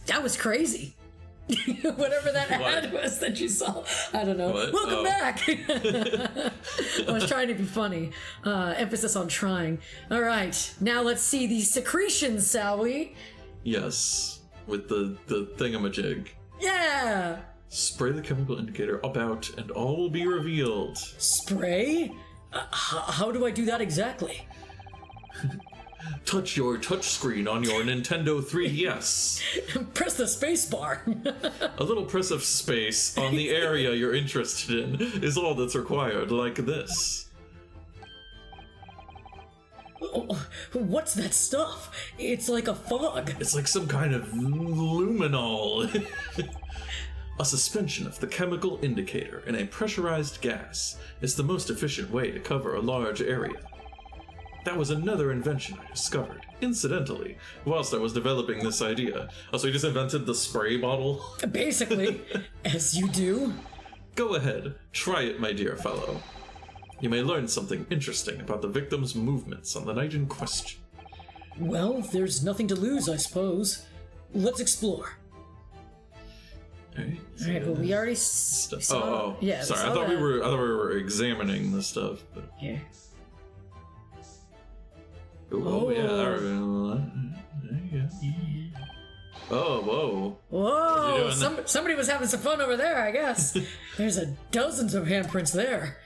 That was crazy. Whatever that ad was that you saw. I don't know. What? Welcome back! I was trying to be funny. Emphasis on trying. Alright, now let's see these secretions, shall we? Yes, with the thingamajig. Yeah! Spray the chemical indicator about and all will be revealed. Spray? How do I do that exactly? Touch your touchscreen on your Nintendo 3DS. Press the space bar. A little press of space on the area you're interested in is all that's required, like this. Oh, what's that stuff? It's like a fog. It's like some kind of luminol. A suspension of the chemical indicator in a pressurized gas is the most efficient way to cover a large area. That was another invention I discovered, incidentally, whilst I was developing this idea. Oh, so you just invented the spray bottle? Basically, as you do. Go ahead, try it, my dear fellow. You may learn something interesting about the victim's movements on the night in question. Well, there's nothing to lose, I suppose. Let's explore. Alright, well, we already saw... Yeah, sorry, I thought we were examining the stuff. But... Here. Oh, yeah, there you go. Oh, whoa. Whoa, somebody was having some fun over there, I guess. There's dozens of handprints there.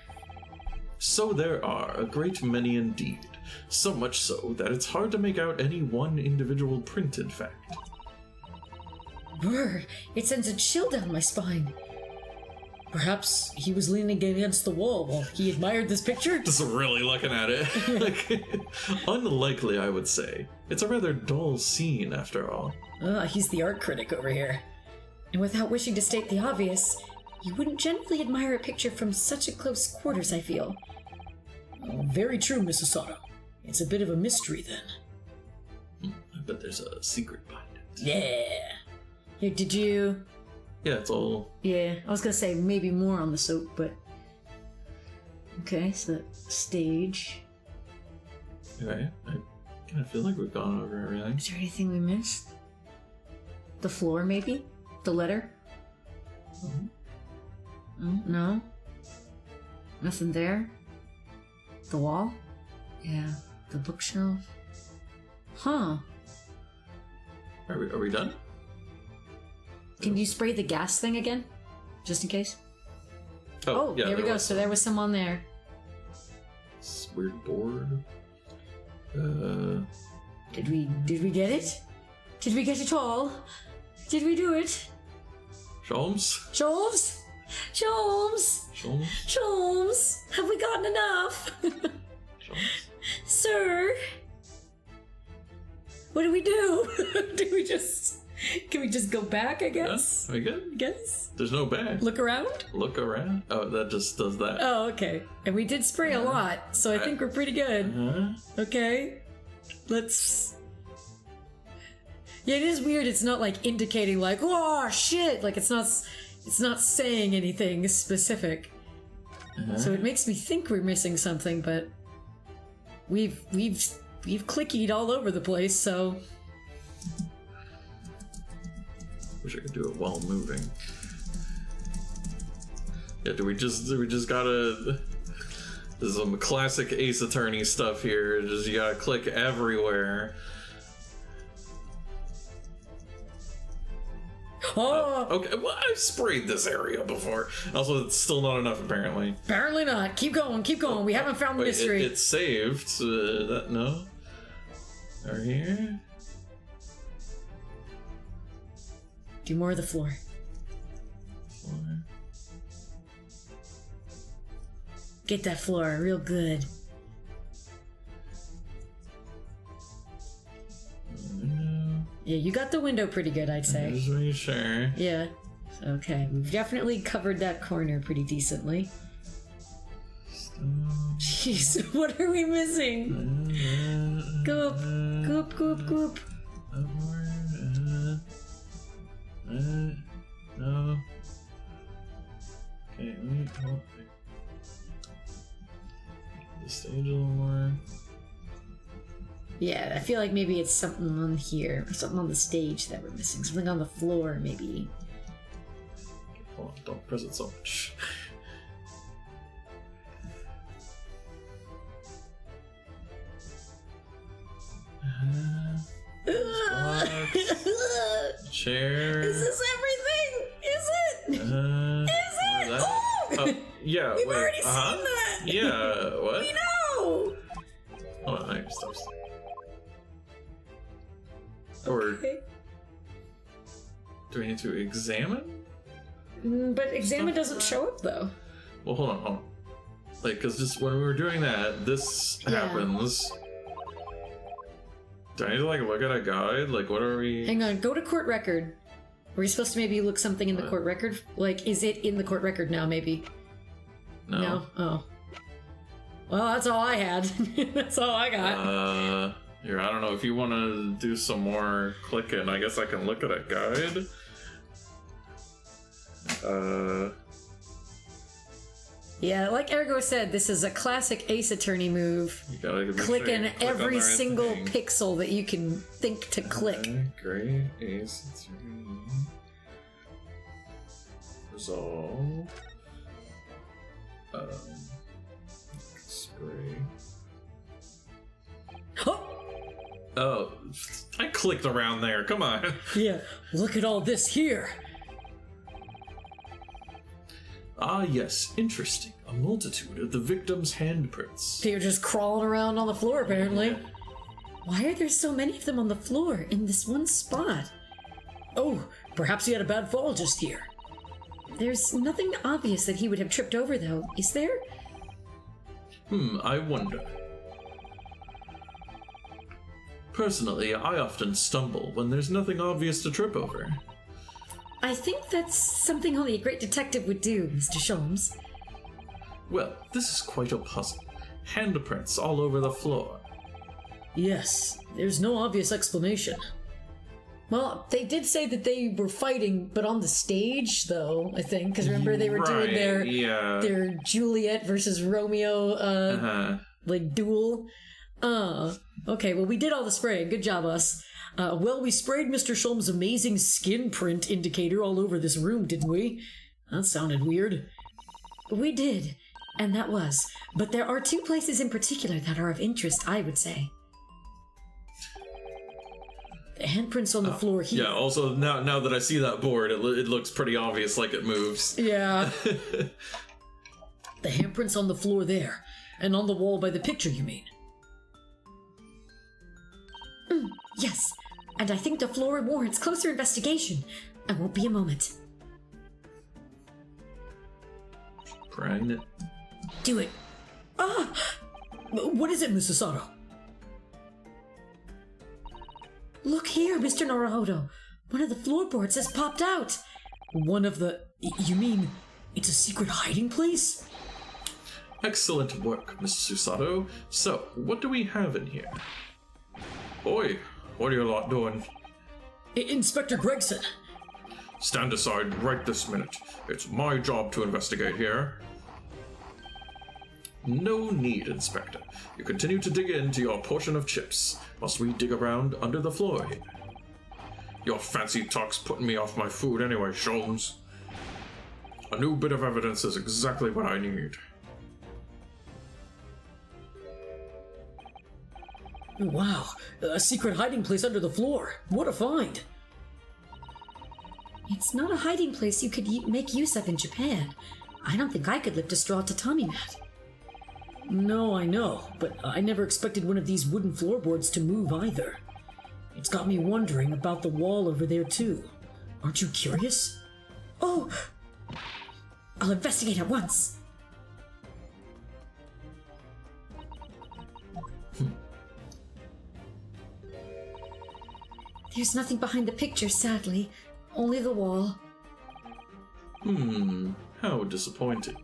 So there are, a great many indeed. So much so that it's hard to make out any one individual print, in fact. Brr, it sends a chill down my spine. Perhaps he was leaning against the wall while he admired this picture? Just really looking at it. Unlikely, I would say. It's a rather dull scene, after all. He's the art critic over here. And without wishing to state the obvious, you wouldn't generally admire a picture from such a close quarters, I feel. Oh, very true, Mrs. Sato. It's a bit of a mystery, then. I bet there's a secret behind it. Yeah. Here, did you... Yeah, it's all... Yeah, I was gonna say maybe more on the soap, but... Okay, so stage. Okay, I kind of feel like we've gone over everything. Is there anything we missed? The floor, maybe? The letter? No? Nothing there? The wall? Yeah, the bookshelf? Huh. Are we done? Can you spray the gas thing again? Just in case? Oh, yeah, there we go. So there was some on there. This weird board. Did we get it? Did we get it all? Did we do it? Sholmes? Sholmes? Sholmes? Sholmes? Sholmes? Have we gotten enough? Sholmes? Sir? What do we do? Can we just go back, I guess? Yeah, are we good? I guess? There's no back. Look around? Look around? Oh, that just does that. Oh, okay. And we did spray a lot, so I think we're pretty good. Okay. Let's... Yeah, it is weird. It's not like indicating like, oh shit! Like it's not saying anything specific. So it makes me think we're missing something, but we've clickied all over the place, so... Wish I could do it while moving. Yeah, do we just gotta... This is some classic Ace Attorney stuff here. Just you gotta click everywhere. Oh! Okay, well, I've sprayed this area before. Also, it's still not enough, apparently. Apparently not. Keep going, keep going. We haven't found the mystery. It's saved. No? Over here? Do more of the floor. Get that floor real good. Yeah, you got the window pretty good, I'd say. Just making sure. Yeah. Okay, we've definitely covered that corner pretty decently. Jeez, what are we missing? Goop, goop, goop, goop. No. Okay, wait, hold on. The stage a little more. Yeah, I feel like maybe it's something on here, or something on the stage that we're missing. Something on the floor, maybe. Hold on, don't press it so much. Chair. Is this everything? Is it? Is it? That? Oh! Yeah, We've wait. already seen that! Yeah, what? We know! Hold on, I stop. Or Okay. do we need to examine? But examine doesn't show up, though. Well, hold on. Like, because just when we were doing that, this happens. Do I need to, like, look at a guide? Like, what are we... Hang on, go to court record. Were you supposed to maybe look something in the court record? Like, is it in the court record now, maybe? No. Oh. Well, that's all I had. That's all I got. Here, I don't know, if you want to do some more clicking, I guess I can look at a guide. Yeah, like Ergo said, this is a classic Ace Attorney move. You gotta make sure Clicking you click on every the right single thing. pixel that you can think to click. Okay, great. Ace Attorney. Resolve. Spray. Oh, I clicked around there. Come on. Yeah, look at all this here. Ah, yes, interesting. A multitude of the victim's handprints. They're just crawling around on the floor, apparently. Why are there so many of them on the floor in this one spot? Oh, perhaps he had a bad fall just here. There's nothing obvious that he would have tripped over, though, is there? I wonder. Personally, I often stumble when there's nothing obvious to trip over. I think that's something only a great detective would do, Mr. Sholmes. Well, this is quite a puzzle. Handprints all over the floor. Yes, there's no obvious explanation. Well, they did say that they were fighting, but on the stage, though, I think, because remember they were doing their Juliet versus Romeo, like, duel. Okay, well, we did all the spraying. Good job, us. Well, we sprayed Mr. Sholmes' amazing skin print indicator all over this room, didn't we? That sounded weird. We did, and that was. But there are two places in particular that are of interest, I would say. The handprints on the floor here. Yeah, also, now that I see that board, it looks pretty obvious like it moves. Yeah. The handprints on the floor there, and on the wall by the picture, you mean? Yes, and I think the floor warrants closer investigation. I won't be a moment. Prying it. Do it. Ah! What is it, Mrs. Sato? Look here, Mr. Naruhodo. One of the floorboards has popped out. One of the... You mean it's a secret hiding place? Excellent work, Mr. Susato. So, what do we have in here? Oi, what are you lot doing? Inspector Gregson. Stand aside right this minute. It's my job to investigate here. No need, Inspector. You continue to dig into your portion of chips, whilst we dig around under the floor here. Your fancy talk's putting me off my food anyway, Sholmes. A new bit of evidence is exactly what I need. Wow, a secret hiding place under the floor. What a find. It's not a hiding place you could make use of in Japan. I don't think I could lift a straw tatami mat. No, I know, but I never expected one of these wooden floorboards to move either. It's got me wondering about the wall over there too. Aren't you curious? Oh! I'll investigate at once. There's nothing behind the picture, sadly. Only the wall. How disappointing.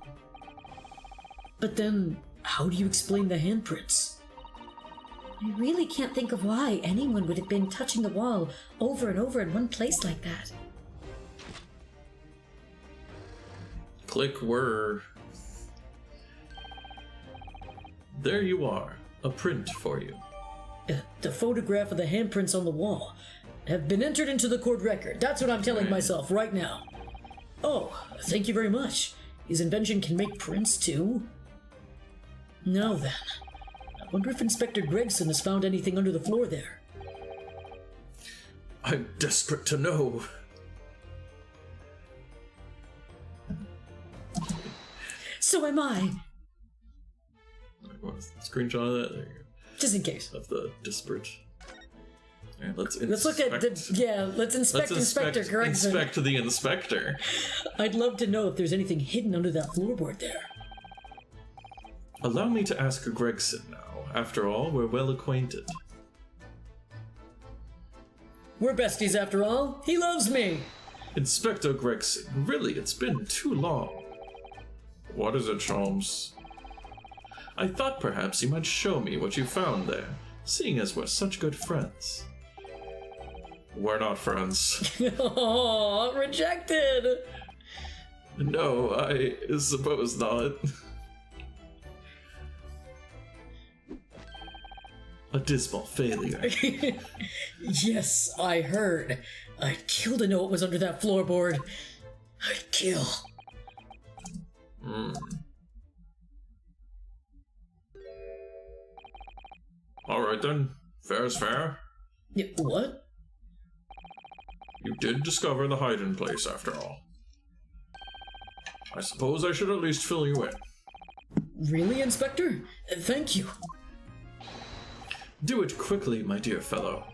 But then, how do you explain the handprints? I really can't think of why anyone would have been touching the wall over and over in one place like that. Click whir. There you are. A print for you. The photograph of the handprints on the wall have been entered into the court record. That's what I'm telling myself right now. Oh, thank you very much. His invention can make prints too? Now then, I wonder if Inspector Gregson has found anything under the floor there. I'm desperate to know. So am I. Screenshot of that. There you go. Just in case. Of the disparate. Right, let's look at the let's inspect Inspector Gregson. Inspect the inspector. I'd love to know if there's anything hidden under that floorboard there. Allow me to ask Gregson now. After all, we're well acquainted. We're besties after all. He loves me. Inspector Gregson, really, it's been too long. What is it, Sholmes? I thought perhaps you might show me what you found there, seeing as we're such good friends. We're not friends. Oh, rejected! No, I suppose not. A dismal failure. Yes, I heard. I'd kill to know what was under that floorboard. I'd kill. Alright then, fair is fair. Yeah, what? You did discover the hiding place after all. I suppose I should at least fill you in. Really, Inspector? Thank you. Do it quickly, my dear fellow.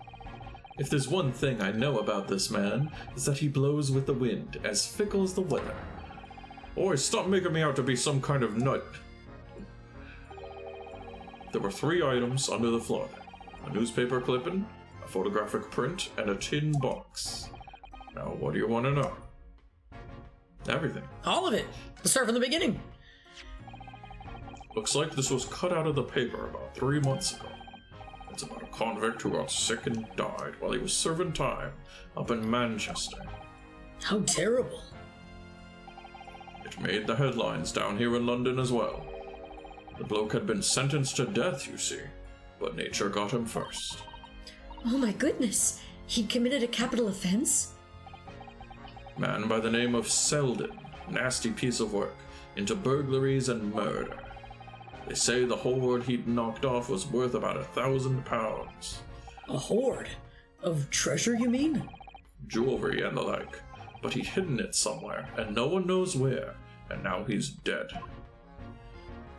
If there's one thing I know about this man, it's that he blows with the wind, as fickle as the weather. Oi, stop making me out to be some kind of nut. There were 3 items under the floor. A newspaper clipping, a photographic print, and a tin box. Now, what do you want to know? Everything. All of it. Let's start from the beginning. Looks like this was cut out of the paper about 3 months ago. It's about a convict who got sick and died while he was serving time up in Manchester. How terrible. It made the headlines down here in London as well. The bloke had been sentenced to death, you see, but nature got him first. Oh my goodness, he'd committed a capital offense? Man by the name of Selden, nasty piece of work, into burglaries and murder. They say the hoard he'd knocked off was worth about £1,000. A hoard? Of treasure, you mean? Jewelry and the like, but he'd hidden it somewhere, and no one knows where, and now he's dead.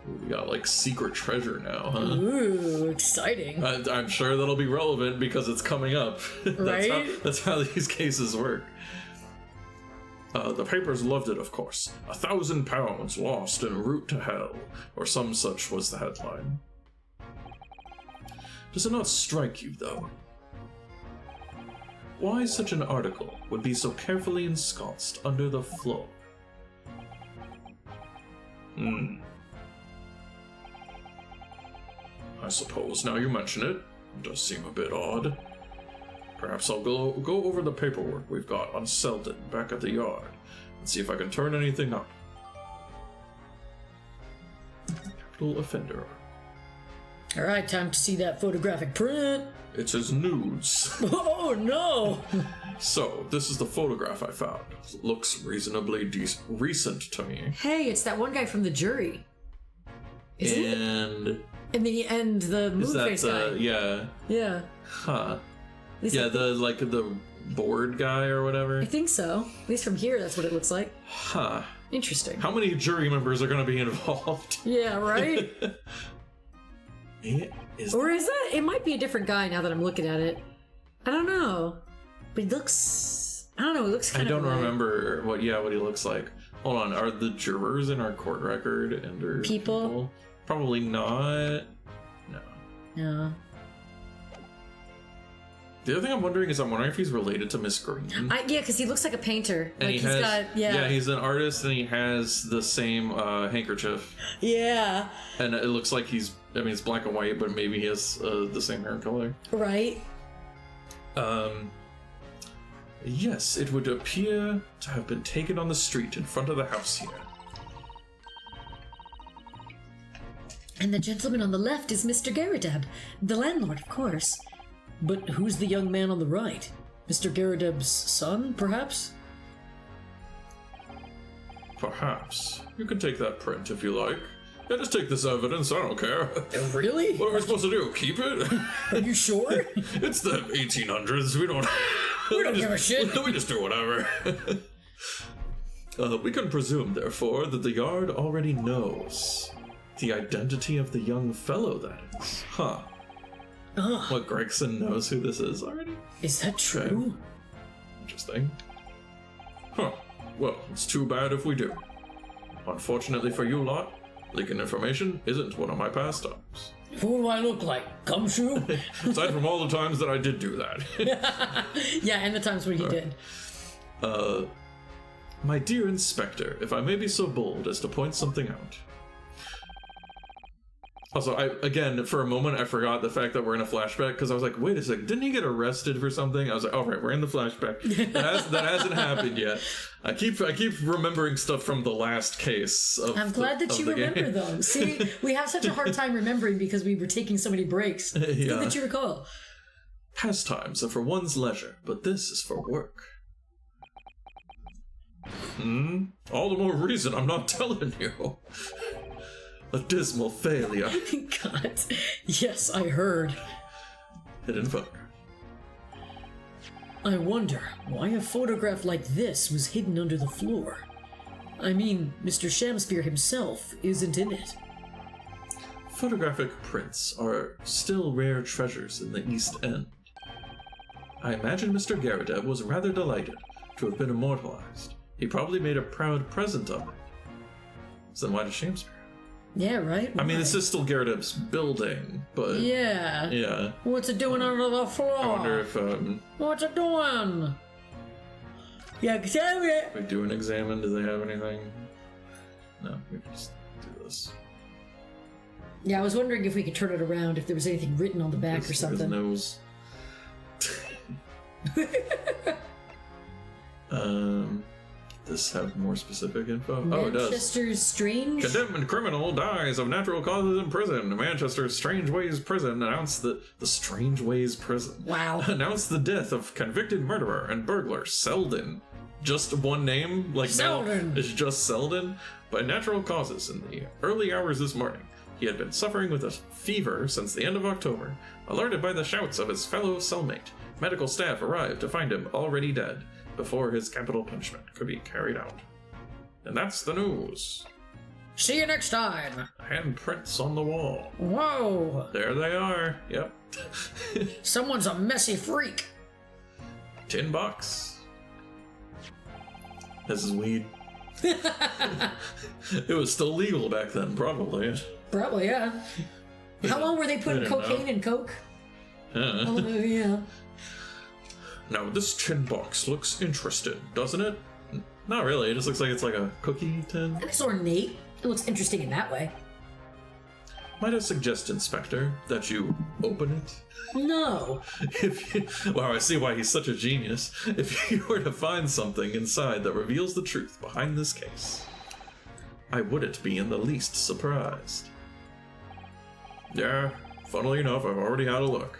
Ooh, we got like secret treasure now, huh? Ooh, exciting. I'm sure that'll be relevant because it's coming up. Right? That's how these cases work. The papers loved it, of course. £1,000 lost en route to hell, or some such was the headline. Does it not strike you, though? Why such an article would be so carefully ensconced under the floor? I suppose now you mention it, it does seem a bit odd. Perhaps I'll go over the paperwork we've got on Selden back at the yard and see if I can turn anything up. Capital offender. Alright, time to see that photographic print. It's his nudes. Oh no! So, this is the photograph I found. Looks reasonably recent to me. Hey, it's that one guy from the jury. Isn't it? And In the end, the moon face guy. yeah. Yeah. Huh. At least Yeah, the board guy or whatever. I think so. At least from here, that's what it looks like. Huh. Interesting. How many jury members are going to be involved? Yeah, right? Or is that? It might be a different guy now that I'm looking at it. I don't know. But he looks... I don't know, he looks kind of... I don't remember what he looks like. Hold on, are the jurors in our court record and people? Probably not. No. No. The other thing I'm wondering if he's related to Miss Green. Yeah, because he looks like a painter. And like he's got, yeah, he's an artist and he has the same handkerchief. Yeah. And it looks like it's black and white, but maybe he has the same hair color. Right. Yes, it would appear to have been taken on the street in front of the house here. And the gentleman on the left is Mr. Garadeb, the landlord, of course. But who's the young man on the right? Mr. Garadeb's son, perhaps? Perhaps. You can take that print if you like. Yeah, just take this evidence, I don't care. Really? What are we supposed to do, keep it? Are you sure? It's the 1800s, we don't... We don't give a shit. We just do whatever. We can presume, therefore, that the Yard already knows the identity of the young fellow, that is. Huh. What, Gregson knows who this is already? Is that true? Okay. Interesting. Huh. Well, it's too bad if we do. Unfortunately for you lot, leaking information isn't one of my pastimes. Who do I look like? Gumshoe? Aside from all the times that I did do that. Yeah, and the times when he did. My dear Inspector, if I may be so bold as to point something out. Also, again, for a moment, I forgot the fact that we're in a flashback, because I was like, wait a second, didn't he get arrested for something? I was like, all right, we're in the flashback. That hasn't happened yet. I keep remembering stuff from the last case. I'm glad that you remember them. See, we have such a hard time remembering because we were taking so many breaks. It's good that you recall. Pastimes are for one's leisure, but this is for work. All the more reason I'm not telling you. A dismal failure. God. Yes, I heard. Hidden photo. I wonder why a photograph like this was hidden under the floor. I mean, Mr. Shamspeare himself isn't in it. Photographic prints are still rare treasures in the East End. I imagine Mr. Garadeb was rather delighted to have been immortalized. He probably made a proud present of it. So then why does Shamspeare? Yeah, right? I mean, this is still Garadeb's building, but... Yeah. Yeah. What's it doing under the floor? I wonder if, What's it doing? Yeah, tell me. if we do an examine, do they have anything? No, we can just do this. Yeah, I was wondering if we could turn it around, if there was anything written on the back or something. Nose. This have more specific info? Oh, it does. Manchester's Strange? Condemned criminal dies of natural causes in prison. Manchester's Strange Ways Prison announced the Strange Ways Prison. Wow. Announced the death of convicted murderer and burglar Selden. Just one name, like Selden. Now, it's just Selden. By natural causes in the early hours this morning. He had been suffering with a fever since the end of October. Alerted by the shouts of his fellow cellmate, medical staff arrived to find him already dead before his capital punishment could be carried out. And that's the news. See you next time. Handprints on the wall. Whoa. There they are. Yep. Someone's a messy freak. $10. This is weed. It was still legal back then, probably. Probably, yeah. How long were they putting cocaine in coke? Oh, yeah. Now, this tin box looks interesting, doesn't it? Not really, it just looks like it's like a cookie tin. It's ornate. It looks interesting in that way. Might I suggest, Inspector, that you open it? No. Wow, I see why he's such a genius. If you were to find something inside that reveals the truth behind this case, I wouldn't be in the least surprised. Yeah, funnily enough, I've already had a look.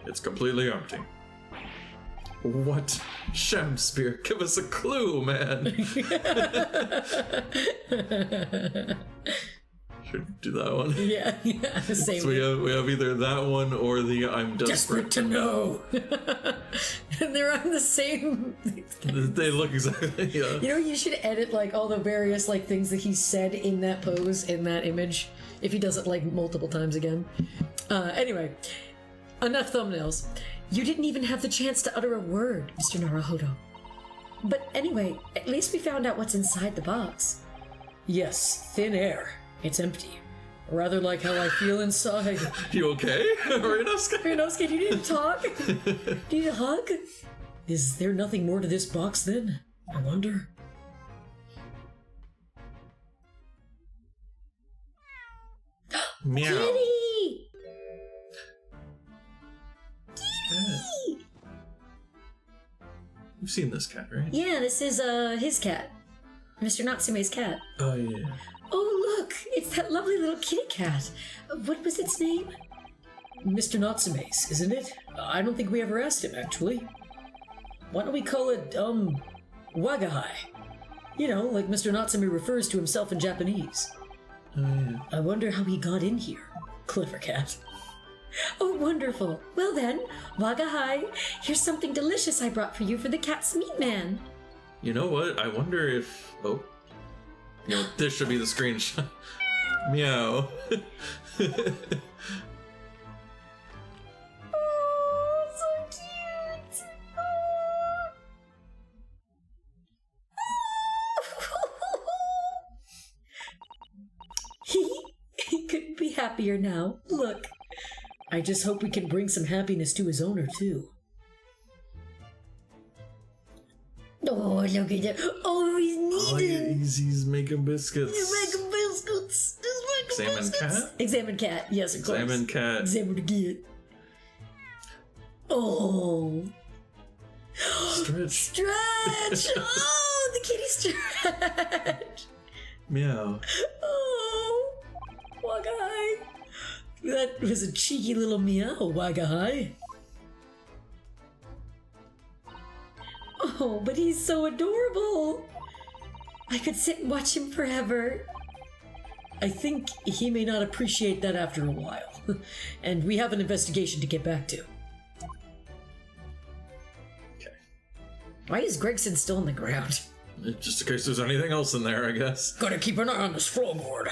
It's completely empty. What? Shamspeare, give us a clue, man! Should do that one. Yeah, same. So we have either that one or the I'm desperate to know. And they're on the same. They look exactly. Yeah. You know, you should edit like all the various like things that he said in that pose, in that image, if he does it like multiple times again. Anyway, enough thumbnails. You didn't even have the chance to utter a word, Mr. Naruhodo. But anyway, at least we found out what's inside the box. Yes, thin air. It's empty. Rather like how I feel inside. You okay, Reynosuke? Reynosuke, do you need to talk? Do you need a hug? Is there nothing more to this box then? I wonder. Meow. Kitty! Kitty! You've seen this cat, right? Yeah, this is his cat. Mr. Natsume's cat. Oh, yeah. Oh, look! It's that lovely little kitty cat. What was its name? Mr. Natsume's, isn't it? I don't think we ever asked him, actually. Why don't we call it, Wagahai? You know, like Mr. Natsume refers to himself in Japanese. I wonder how he got in here. Clever cat. Oh, wonderful. Well then, Wagahai, here's something delicious I brought for you for the cat's meat man. You know what? I wonder if... Oh. You know, this should be the screenshot. Meow. Oh, so cute. He couldn't be happier now. Look. I just hope we can bring some happiness to his owner, too. Oh, look at that. Oh, he's kneading. He's making biscuits. He's making biscuits. He's making Examine biscuits. cat? Examine cat. Yes, of course. Examine cat. Examine cat. Oh. Stretch. Stretch. Oh, the kitty stretch. Meow. Oh, Wagahai. That was a cheeky little meow, Wagahai. Oh, but he's so adorable. I could sit and watch him forever. I think he may not appreciate that after a while. And we have an investigation to get back to. Okay. Why is Gregson still on the ground? Just in case there's anything else in there, I guess. Gotta keep an eye on this floorboard.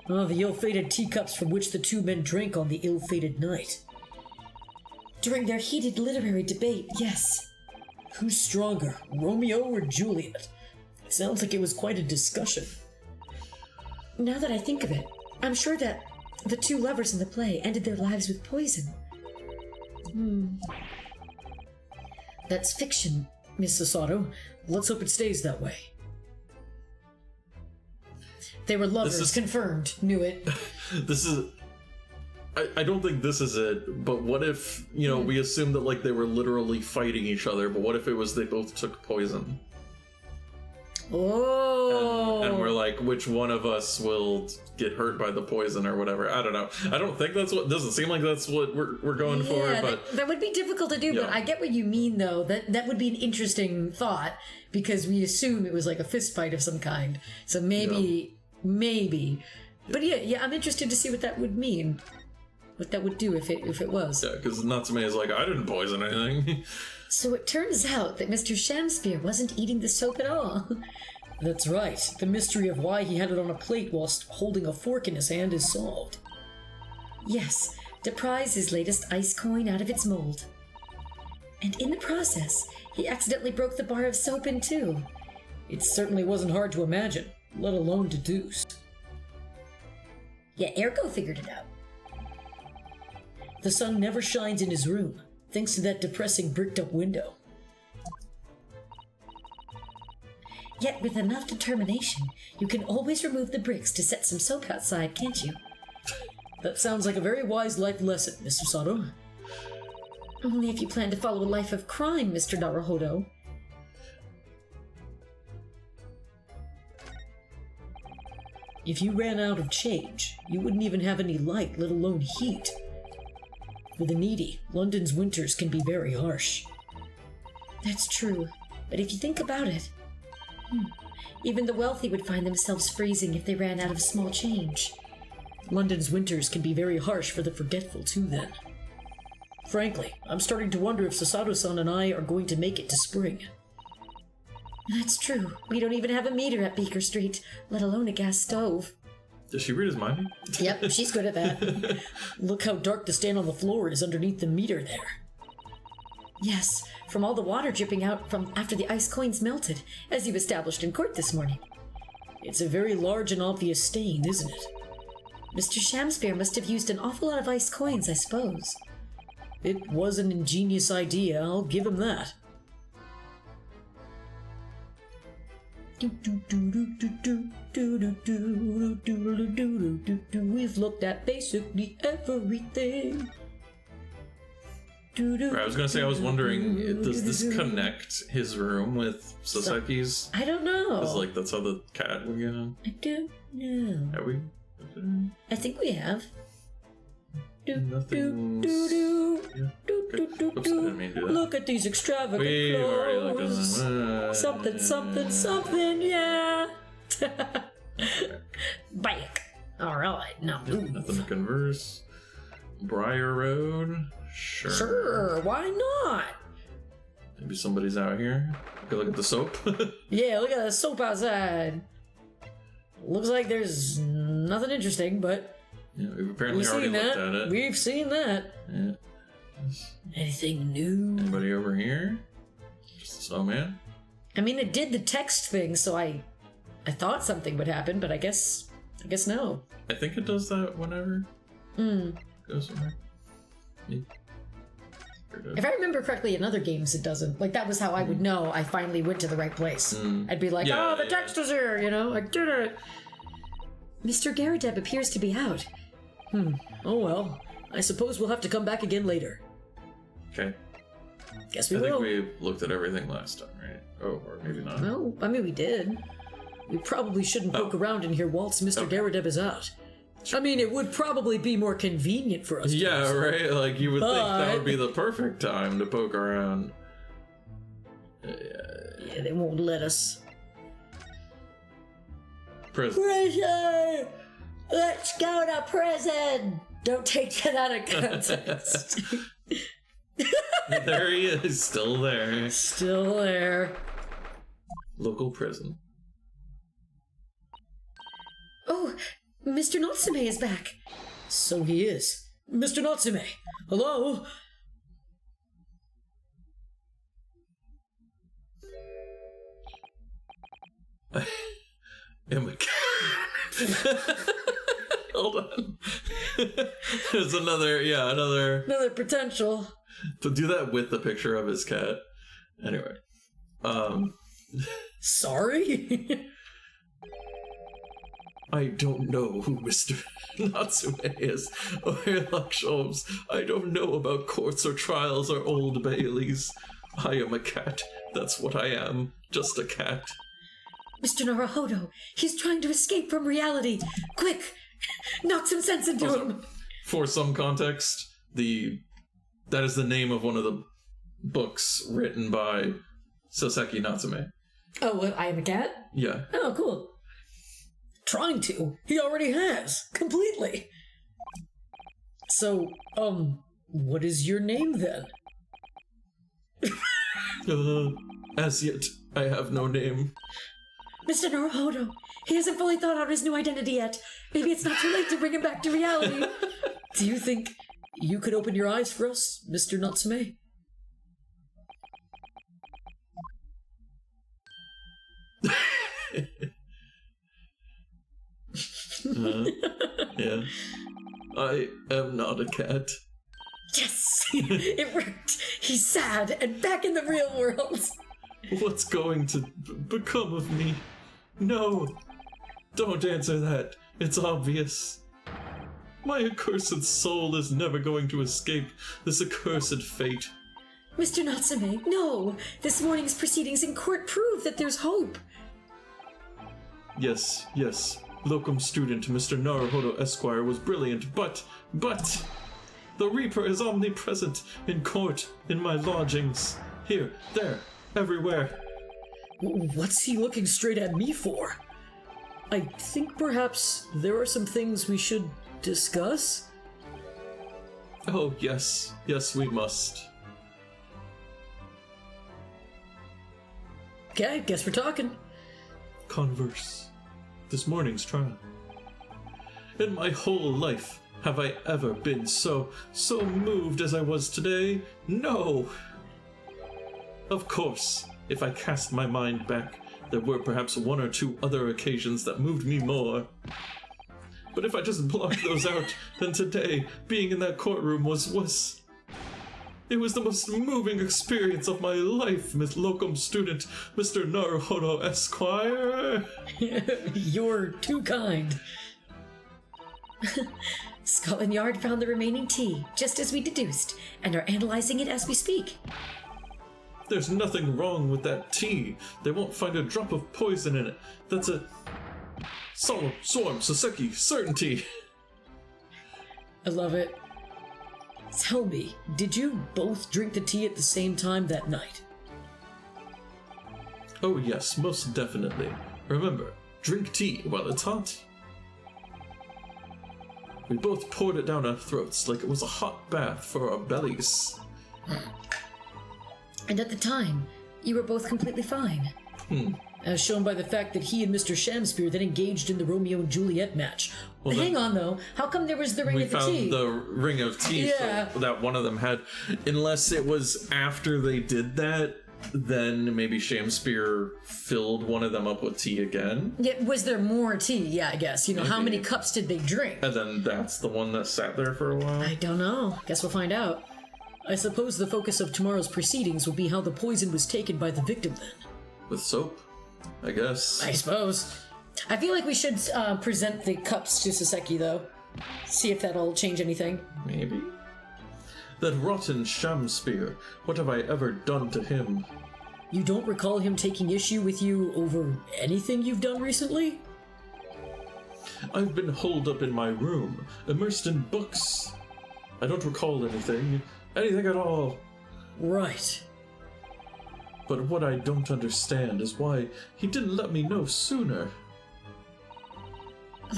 Oh, the ill-fated teacups from which the two men drank on the ill-fated night. During their heated literary debate, yes. Who's stronger, Romeo or Juliet? It sounds like it was quite a discussion. Now that I think of it, I'm sure that the two lovers in the play ended their lives with poison. That's fiction, Miss Sasato. Let's hope it stays that way. They were lovers, confirmed. Knew it. This is... I don't think this is it, but what if, you know, we assume that, like, they were literally fighting each other, but what if it was they both took poison? Oh! And we're like, which one of us will get hurt by the poison or whatever? I don't know. I don't think that's what... Doesn't seem like that's what we're going for, but... That would be difficult to do, but I get what you mean, though. That would be an interesting thought, because we assume it was like a fist fight of some kind. So maybe... But yeah, I'm interested to see what that would mean. What that would do if it was. Yeah, because Natsume is like, I didn't poison anything. So it turns out that Mr. Shamspeare wasn't eating the soap at all. That's right. The mystery of why he had it on a plate whilst holding a fork in his hand is solved. Yes, to prize his latest ice coin out of its mold. And in the process, he accidentally broke the bar of soap in two. It certainly wasn't hard to imagine, let alone deduce. Yeah, Ergo figured it out. The sun never shines in his room, thanks to that depressing bricked-up window. Yet with enough determination, you can always remove the bricks to set some soap outside, can't you? That sounds like a very wise life lesson, Mr. Sato. Only if you plan to follow a life of crime, Mr. Naruhodo. If you ran out of change, you wouldn't even have any light, let alone heat. For the needy, London's winters can be very harsh. That's true, but if you think about it, even the wealthy would find themselves freezing if they ran out of small change. London's winters can be very harsh for the forgetful too, then. Frankly, I'm starting to wonder if Sasato-san and I are going to make it to spring. That's true. We don't even have a meter at Beaker Street, let alone a gas stove. Does she read his mind? Yep, she's good at that. Look how dark the stain on the floor is underneath the meter there. Yes, from all the water dripping out from after the ice coins melted, as you established in court this morning. It's a very large and obvious stain, isn't it? Mr. Shamspeare must have used an awful lot of ice coins, I suppose. It was an ingenious idea, I'll give him that. We've looked at basically everything. I was gonna say, I was wondering, does this connect his room with Sasaki's? I don't know. Because, like, that's how the cat would get on. I don't know. Are we? I think we have. Nothing's... Yeah. Okay. Oops, I didn't mean to do that. Look at these extravagant We've already looked at clothes. them. Something, something, something, yeah. Back. All right, now move. Nothing to converse. Briar Road? Sure. Sure, why not? Maybe somebody's out here. We could look at the soap. Yeah, look at the soap outside. Looks like there's nothing interesting, but Yeah, we've apparently we've already seen looked that. at it. We've seen that. Yeah. Anything new? Anybody over here? Just a snowman? I mean, it did the text thing, so I thought something would happen, but I guess no. I think it does that whenever. Go somewhere. Yeah. If I remember correctly, in other games it doesn't. Like, that was how I would know I finally went to the right place. I'd be like, Yeah, oh, the text is here, you know, I did it. Mr. Garadeb appears to be out. Oh well, I suppose we'll have to come back again later. Okay. Guess we I think will. we looked at everything last time, right? Oh, or maybe not. No, I mean, we did. We probably shouldn't poke around in here whilst Mr. Garadeb is out. I mean, it would probably be more convenient for us to Yeah, do so. right? Like, you would think that But- would be the perfect time to poke around. Yeah, they won't let us. Prison. Prison! Let's go to prison! Don't take that out of context. There he is, still there. Still there. Local prison. Oh, Mr. Natsume is back. So he is. Mr. Natsume, hello? Am a Hold on. There's another. Another potential. But do that with the picture of his cat. Anyway. Sorry? I don't know who Mr. Natsume is, or Herlock Sholmes. I don't know about courts or trials or old Baileys. I am a cat. That's what I am. Just a cat. Mr. Naruhodo, he's trying to escape from reality. Quick! Knock some sense into him! For some context, that is the name of one of the books written by Soseki Natsume. Oh, well, I am a cat? Yeah. Oh, cool. Trying to. He already has. Completely. So, what is your name then? As yet, I have no name. Mr. Naruhodo, he hasn't fully thought out his new identity yet. Maybe it's not too late to bring him back to reality. Do you think you could open your eyes for us, Mr. Natsume? Yeah. I am not a cat. Yes! It worked! He's sad and back in the real world! What's going to become of me? No! Don't answer that. It's obvious. My accursed soul is never going to escape this accursed fate. Mr. Natsume, no! This morning's proceedings in court prove that there's hope! Yes. Locum student Mr. Naruhodo Esquire was brilliant, but... The Reaper is omnipresent in court, in my lodgings. Here, there, everywhere. What's he looking straight at me for? I think perhaps there are some things we should discuss? Oh, yes, we must. Okay, guess we're talking. Converse. This morning's trial. In my whole life, have I ever been so moved as I was today? No! Of course, if I cast my mind back, there were perhaps one or two other occasions that moved me more. But if I just block those out, then today, being in that courtroom was... It was the most moving experience of my life, Miss Locum student, Mr. Naruhodo Esquire. You're too kind. Scotland Yard found the remaining tea, just as we deduced, and are analyzing it as we speak. There's nothing wrong with that tea. They won't find a drop of poison in it. That's a... Solemn, Swarm, Saseki, Certainty. I love it. Tell me, did you both drink the tea at the same time that night? Oh yes, most definitely. Remember, drink tea while it's hot. We both poured it down our throats like it was a hot bath for our bellies. And at the time, you were both completely fine. As shown by the fact that he and Mr. Shamspear then engaged in the Romeo and Juliet match. Well, Hang on, though. How come there was the ring We of the found tea? the ring of tea Yeah. that one of them had. Unless it was after they did that, then maybe Shamspear filled one of them up with tea again. Yeah, was there more tea? Yeah, I guess. You know, how Maybe. many cups did they drink? And then that's the one that sat there for a while. I don't know. Guess we'll find out. I suppose the focus of tomorrow's proceedings will be how the poison was taken by the victim then. With soap, I guess. I suppose. I feel like we should present the cups to Saseki, though. See if that'll change anything. Maybe. That rotten Shamspear, what have I ever done to him? You don't recall him taking issue with you over anything you've done recently? I've been holed up in my room, immersed in books. I don't recall anything at all. Right. But what I don't understand is why he didn't let me know sooner.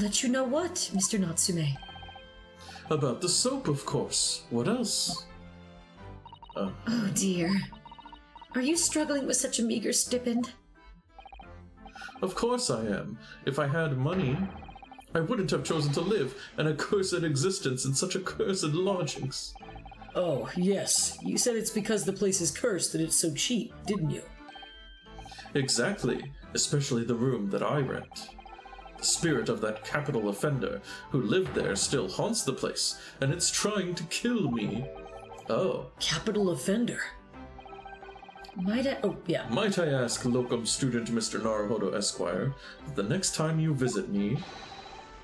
Let you know what, Mr. Natsume? About the soap, of course. What else? Oh dear. Are you struggling with such a meager stipend? Of course I am. If I had money, I wouldn't have chosen to live an accursed existence in such accursed lodgings. Oh, yes. You said it's because the place is cursed that it's so cheap, didn't you? Exactly, especially the room that I rent. The spirit of that capital offender who lived there still haunts the place, and it's trying to kill me. Oh. Capital offender. Might Might I ask locum student Mr. Naruhodo Esquire, that the next time you visit me,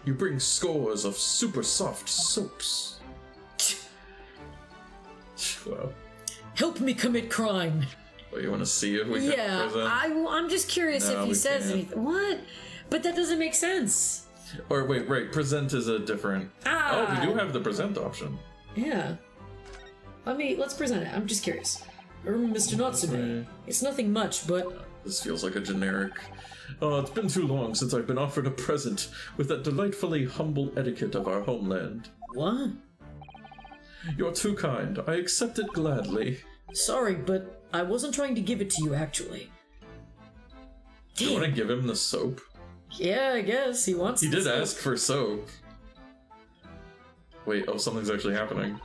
you bring scores of super soft soaps. Well, Help me commit crime. well, you want to see if we can present? I'm just curious No, if he we says can't. anything. What? But that doesn't make sense. Or wait, right, present is a different... Oh, we do have the present option. Yeah. Let's present it. I'm just curious. Mr. Natsume. Okay. It's nothing much, but This feels like a generic... Oh, it's been too long since I've been offered a present with that delightfully humble etiquette of our homeland. what? You're too kind. I accept it gladly. Sorry, but I wasn't trying to give it to you, actually. Do you want to give him the soap? Yeah, I guess he wants He this did soap. ask for soap. Wait, oh, something's actually happening.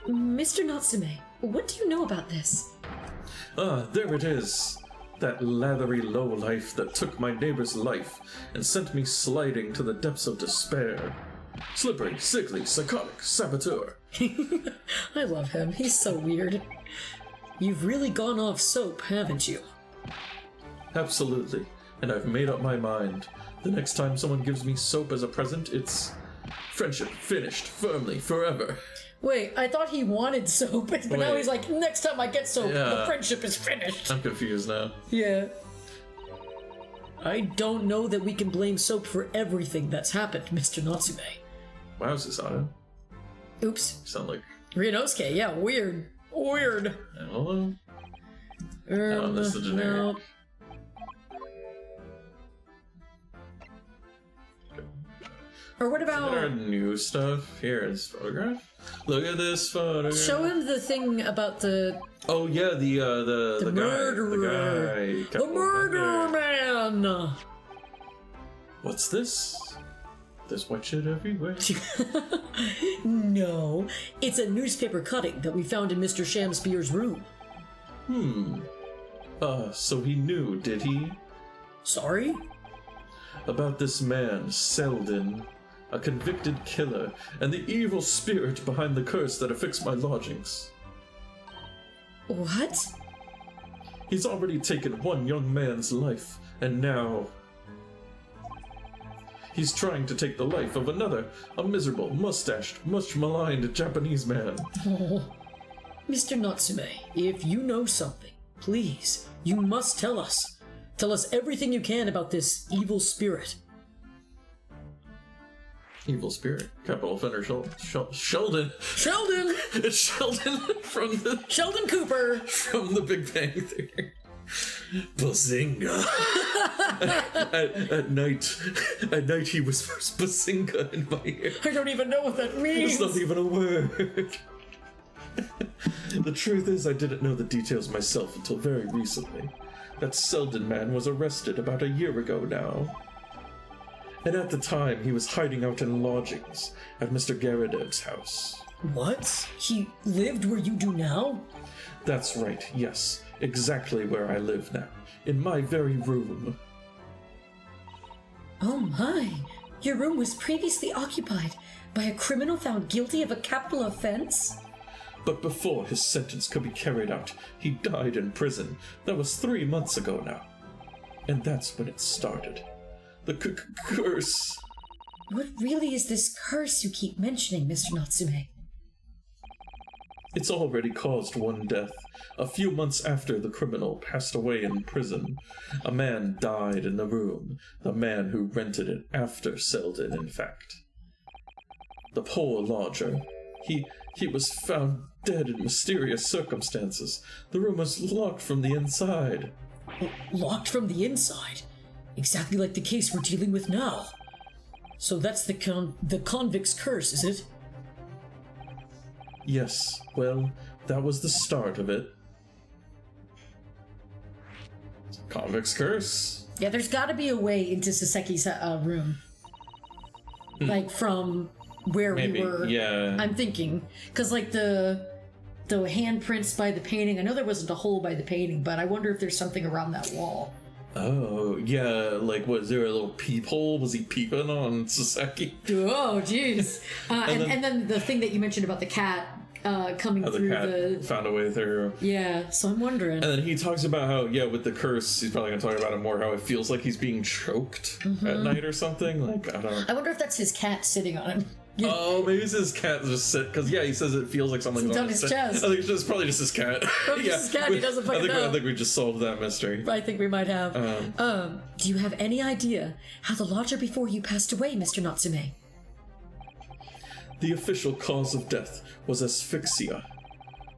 Mr. Natsume, what do you know about this? Ah, there it is. That lathery lowlife that took my neighbor's life and sent me sliding to the depths of despair. Slippery, sickly, psychotic, saboteur. I love him. He's so weird. You've really gone off soap, haven't you? Absolutely, and I've made up my mind. The next time someone gives me soap as a present, it's friendship finished, firmly, forever. Wait, I thought he wanted soap, but now Wait. he's like, next time I get soap, the Yeah. friendship is finished. I'm confused now. Yeah. I don't know that we can blame soap for everything that's happened, Mr. Natsume. Wow, Susanna. Oops. You sound like... Ryunosuke, yeah, weird. Weird. Hello? Oh, this is generic. no. Or what Is that our about... new stuff? Here is photograph. Look at this photograph. Show him the thing about the Oh yeah, the murderer. guy. The murder man! What's this? There's white shit everywhere. No, it's a newspaper cutting that we found in Mr. Shamspear's room. So he knew, did he? Sorry? About this man, Selden, a convicted killer, and the evil spirit behind the curse that affixed my lodgings. What? He's already taken one young man's life, and now... he's trying to take the life of another, a miserable, mustached, much maligned Japanese man. Mr. Natsume, if you know something, please, you must tell us. Tell us everything you can about this evil spirit. Evil spirit. Capital offender Sheldon. Sheldon! It's Sheldon Sheldon Cooper! from the Big Bang Theory. Bazinga. At night he whispers Bazinga in my ear. I don't even know what that means! It's not even a word. The truth is, I didn't know the details myself until very recently. That Selden man was arrested about a year ago now. And at the time, he was hiding out in lodgings at Mr. Garadev's house. What? He lived where you do now? That's right, yes. Exactly where I live now. In my very room. Oh my! Your room was previously occupied by a criminal found guilty of a capital offense? But before his sentence could be carried out, he died in prison. That was 3 months ago now. And that's when it started. The curse. What really is this curse you keep mentioning, Mr. Natsume? It's already caused one death. A few months after the criminal passed away in prison, a man died in the room. The man who rented it after Selden, in fact. The poor lodger. He was found dead in mysterious circumstances. The room was locked from the inside. Locked from the inside? Exactly like the case we're dealing with now. So that's the convict's curse, is it? Yes, well, that was the start of it. Convict's curse. Yeah, there's gotta be a way into Saseki's room. Like, from where Maybe, we were. yeah. I'm thinking. Because, like, the handprints by the painting, I know there wasn't a hole by the painting, but I wonder if there's something around that wall. Oh, yeah, like, was there a little peephole? Was he peeping on Saseki? Oh, jeez. And then the thing that you mentioned about the cat coming through the cat found a way through. Yeah, so I'm wondering. And then he talks about how, yeah, with the curse, he's probably going to talk about it more, how it feels like he's being choked at night or something. Like, I don't know. I wonder if that's his cat sitting on him. Yeah. Oh, maybe it's his cat just sit, because yeah, he says it feels like something's on his chest. I think it's just probably just his cat. Probably just his cat, he doesn't fucking know. I think we just solved that mystery. I think we might have. Do you have any idea how the lodger before you passed away, Mr. Natsume? The official cause of death was asphyxia.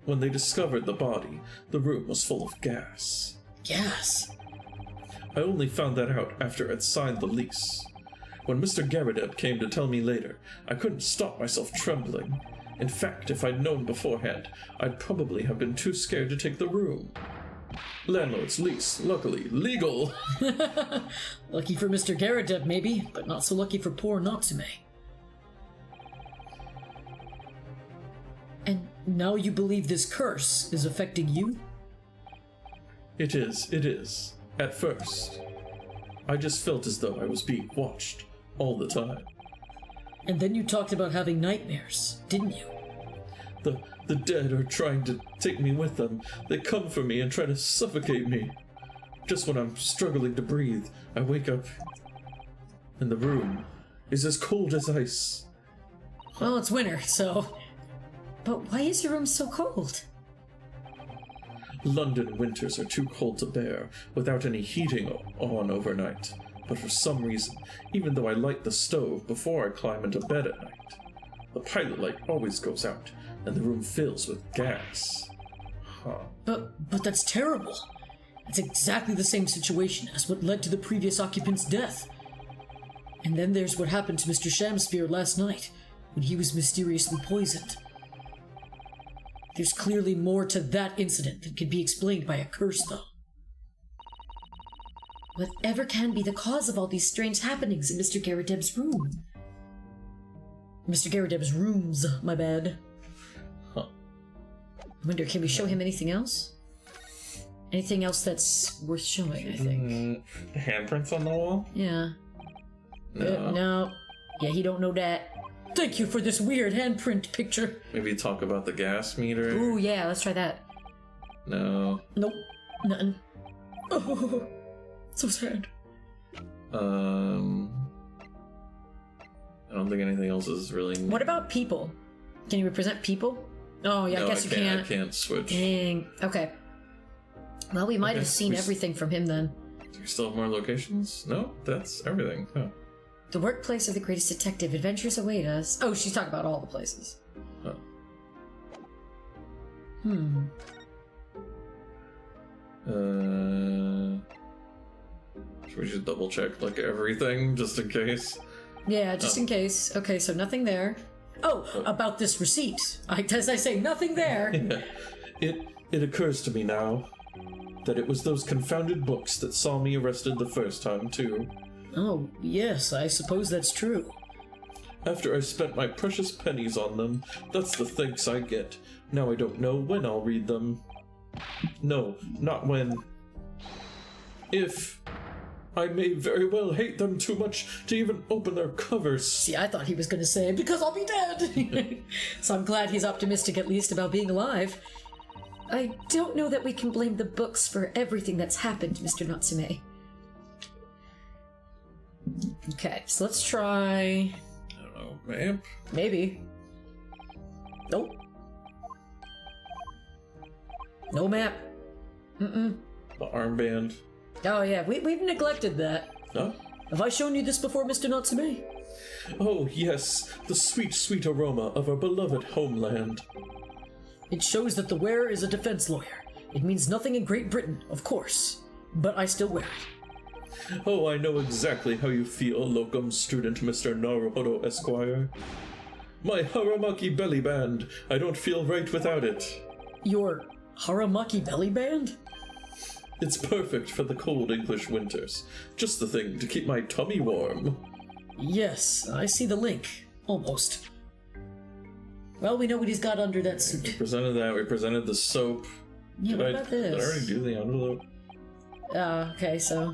When they discovered the body, the room was full of gas. Gas? I only found that out after I'd signed the lease. When Mr. Garadev came to tell me later, I couldn't stop myself trembling. In fact, if I'd known beforehand, I'd probably have been too scared to take the room. Landlord's lease, luckily, legal. Lucky for Mr. Garadev, maybe, but not so lucky for poor Natsume. And now you believe this curse is affecting you? It is. At first. I just felt as though I was being watched. All the time. And then you talked about having nightmares, didn't you? The dead are trying to take me with them. They come for me and try to suffocate me. Just when I'm struggling to breathe, I wake up, and the room is as cold as ice. Well, it's winter, so... But why is your room so cold? London winters are too cold to bear without any heating on overnight. But for some reason, even though I light the stove before I climb into bed at night, the pilot light always goes out, and the room fills with gas. Huh. But that's terrible. It's exactly the same situation as what led to the previous occupant's death. And then there's what happened to Mr. Shamspear last night, when he was mysteriously poisoned. There's clearly more to that incident that can be explained by a curse, though. Whatever can be the cause of all these strange happenings in Mr. Garadeb's room? Mr. Garadeb's rooms, my bad. Huh. I wonder, can we show him anything else? Anything else that's worth showing, I think. Handprints on the wall? Yeah. No. No. Yeah, he don't know that. Thank you for this weird handprint picture. Maybe talk about the gas meter? Ooh, yeah, let's try that. No. Nope. Nothing. Oh, so sad. I don't think anything else is really... What about people? Can you represent people? Oh, yeah, No, I guess you can't. I can't switch. Dang. Okay. Well, we might have seen everything from him then. Do we still have more locations? No, that's everything. Huh. The workplace of the greatest detective. Adventures await us. Oh, she's talking about all the places. Oh. Should we just double check like everything just in case? Yeah, just in case. Okay, so nothing there. Oh, about this receipt. As I say, nothing there. It occurs to me now that it was those confounded books that saw me arrested the first time too. Oh, yes, I suppose that's true. After I spent my precious pennies on them, that's the thanks I get. Now I don't know when I'll read them. No, not when. If. I may very well hate them too much to even open their covers. See, I thought he was going to say, because I'll be dead. So I'm glad he's optimistic at least about being alive. I don't know that we can blame the books for everything that's happened, Mr. Natsume. Okay, so let's try... I don't know, map? Maybe. Nope. No map. Mm-mm. The armband. Oh yeah, we've neglected that. No? Have I shown you this before, Mr. Natsume? Oh, yes, the sweet, sweet aroma of our beloved homeland. It shows that the wearer is a defense lawyer. It means nothing in Great Britain, of course, but I still wear it. Oh, I know exactly how you feel, locum student Mr. Naruhodo Esquire. My Haramaki belly band. I don't feel right without it. Your Haramaki belly band? It's perfect for the cold English winters. Just the thing to keep my tummy warm. Yes, I see the link. Almost. Well, we know what he's got under that We suit. presented that. We presented the soap. Yeah, what about Did I this? already do the envelope? Okay, so...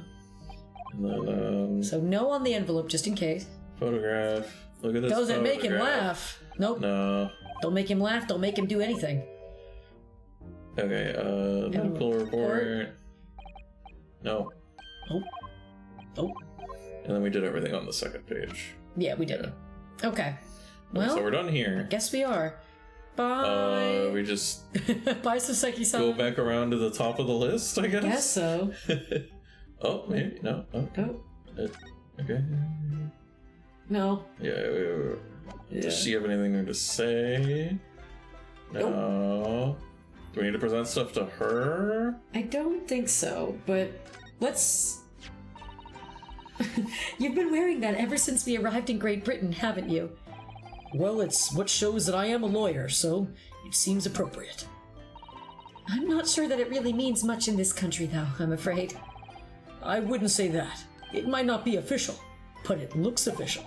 And then, So no on the envelope, just in case. photograph. Look at this Doesn't make him photograph. laugh. Nope. No. Don't make him laugh, don't make him do anything. Okay, medical report. No. Oh. Oh. And then we did everything on the second page. Yeah, we did. Okay. Well, So we're done here. guess we are. Bye. We just Bye, Saseki-san. go back around to the top of the list, I guess? Guess so. Oh, maybe. No. Oh. Oh, Okay. no. Yeah. Does she have anything to say? No. Do we need to present stuff to her? I don't think so, but let's... You've been wearing that ever since we arrived in Great Britain, haven't you? Well, it's what shows that I am a lawyer, so it seems appropriate. I'm not sure that it really means much in this country, though, I'm afraid. I wouldn't say that. It might not be official, but it looks official.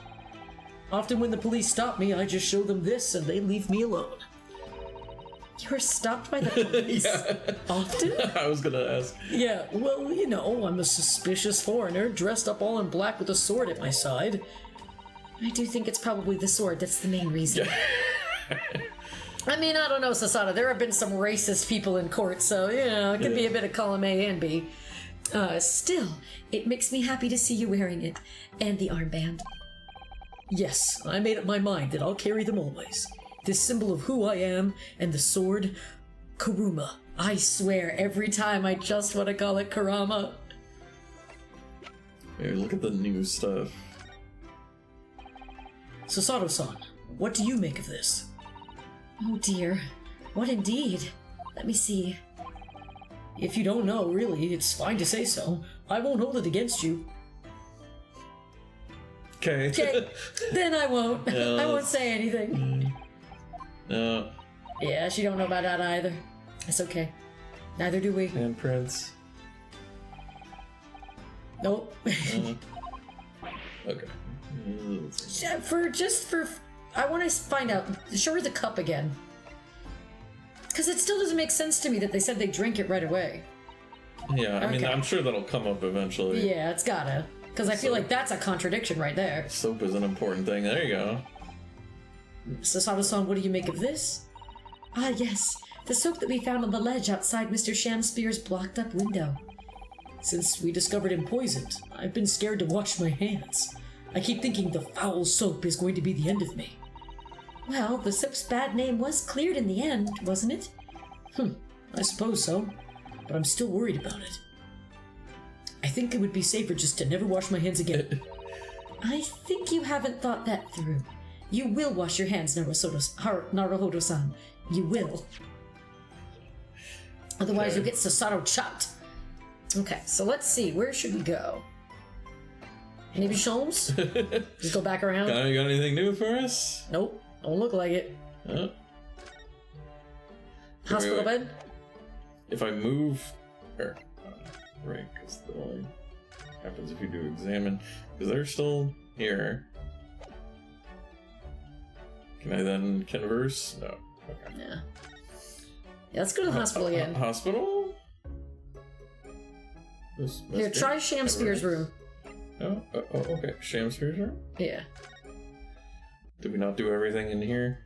Often when the police stop me, I just show them this and they leave me alone. You're stopped by the police? Often? I was gonna ask. Yeah, well, you know, I'm a suspicious foreigner dressed up all in black with a sword at my side. I do think it's probably the sword that's the main reason. I mean, I don't know, Sasada. There have been some racist people in court, so, you know, it could be a bit of column A and B. Still, it makes me happy to see you wearing it. And the armband. Yes, I made up my mind that I'll carry them always. This symbol of who I am, and the sword, Kuruma. I swear, every time I just want to call it Kurama. Maybe look at the new stuff. Sasato-san, what do you make of this? Oh dear. What indeed? Let me see. If you don't know, really, it's fine to say so. I won't hold it against you. Okay. Okay, then I won't. Yeah, I won't say anything. No. Yeah, she don't know about that either. It's okay. Neither do we. Handprints. Nope. Okay. I want to find out. Show her the cup again. Because it still doesn't make sense to me that they said they drink it right away. Yeah, I mean, Okay. I'm sure that'll come up eventually. Yeah, it's gotta. Because I feel like that's a contradiction right there. Soap is an important thing. There you go. Sasato-san, what do you make of this? Ah, yes. The soap that we found on the ledge outside Mr. Shamspeare's blocked-up window. Since we discovered him poisoned, I've been scared to wash my hands. I keep thinking the foul soap is going to be the end of me. Well, the soap's bad name was cleared in the end, wasn't it? I suppose so, but I'm still worried about it. I think it would be safer just to never wash my hands again. I think you haven't thought that through. You will wash your hands, Naruhodo-san. You will. Otherwise, Okay. you'll get Sasaro chopped. Okay, so let's see. Where should we go? Maybe Sholmes? Just go back around? Got anything new for us? Nope. Don't look like it. Oh. Hospital wait. bed? If I move... right, because the only happens if you do examine. Because they're still here. Can I then converse? No. Okay. Yeah. Yeah, let's go to the hospital again. Hospital? Here, try Shamspear's room. Oh, okay. Shamspear's room? Yeah. Did we not do everything in here?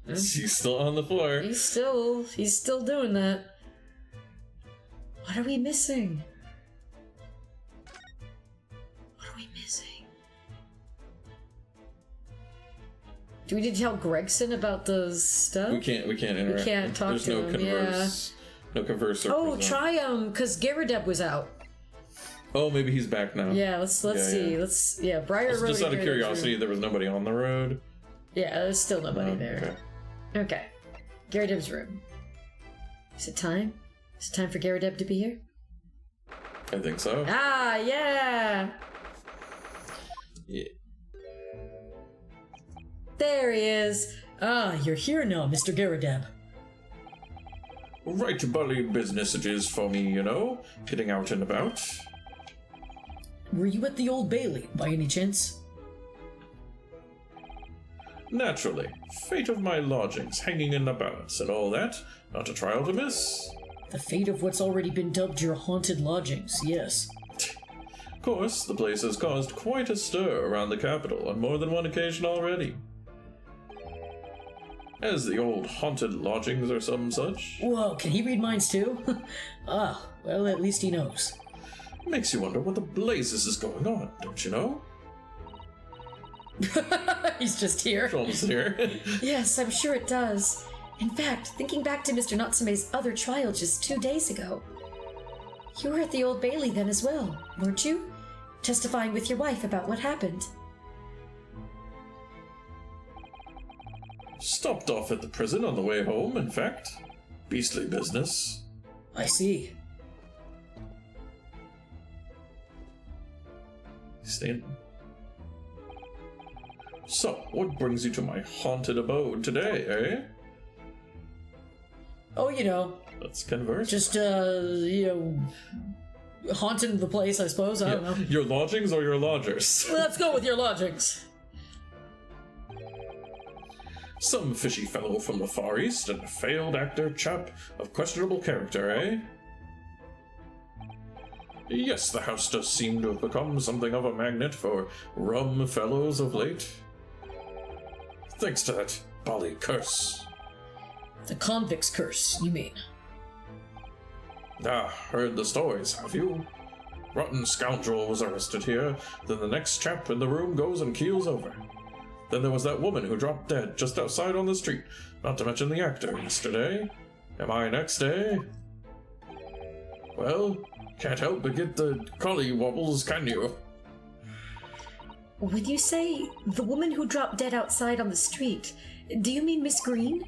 He's still on the floor. He's still doing that. What are we missing? What are we missing? Do we need to tell Gregson about the stuff? We can't interact. We can't talk There's to no him, converse. No converse. Oh, try because Garadeb was out. Oh, maybe he's back now. Yeah, let's see. Yeah. Let's Briar Road. Just out of Garadeb's curiosity, room. there was nobody on the road. Yeah, there's still nobody Oh, there. Okay. Garadeb's room. Is it time? Is it time for Garadeb to be here? I think so. Ah, yeah! Yeah. There he is. Ah, you're here now, Mr. Garadeb. Right bully business it is for me, you know. Getting out and about. Were you at the Old Bailey, by any chance? Naturally. Fate of my lodgings hanging in the balance and all that. Not a trial to miss. The fate of what's already been dubbed your haunted lodgings, yes. Of course, the place has caused quite a stir around the capital on more than one occasion already. As the old haunted lodgings or some such. Whoa, can he read minds too? Ah, well, at least he knows. Makes you wonder what the blazes is going on, don't you know? He's just here. Sholmes here. Yes, I'm sure it does. In fact, thinking back to Mr. Natsume's other trial just 2 days ago, you were at the Old Bailey then as well, weren't you? Testifying with your wife about what happened. Stopped off at the prison on the way home, in fact. Beastly business. I see. Standing. So, what brings you to my haunted abode today, eh? Oh, you know, Let's converse. just, haunting the place, I suppose. I don't know. Your lodgings or your lodgers? Let's go with your lodgings. Some fishy fellow from the Far East and a failed actor chap of questionable character, eh? Yes, the house does seem to have become something of a magnet for rum fellows of late. Thanks to that bally curse. The convict's curse, you mean? Ah, heard the stories, have you? Rotten scoundrel was arrested here, then the next chap in the room goes and keels over. Then there was that woman who dropped dead just outside on the street, not to mention the actor yesterday. Am I next, eh? Well, can't help but get the collie wobbles, can you? When you say the woman who dropped dead outside on the street, do you mean Miss Green?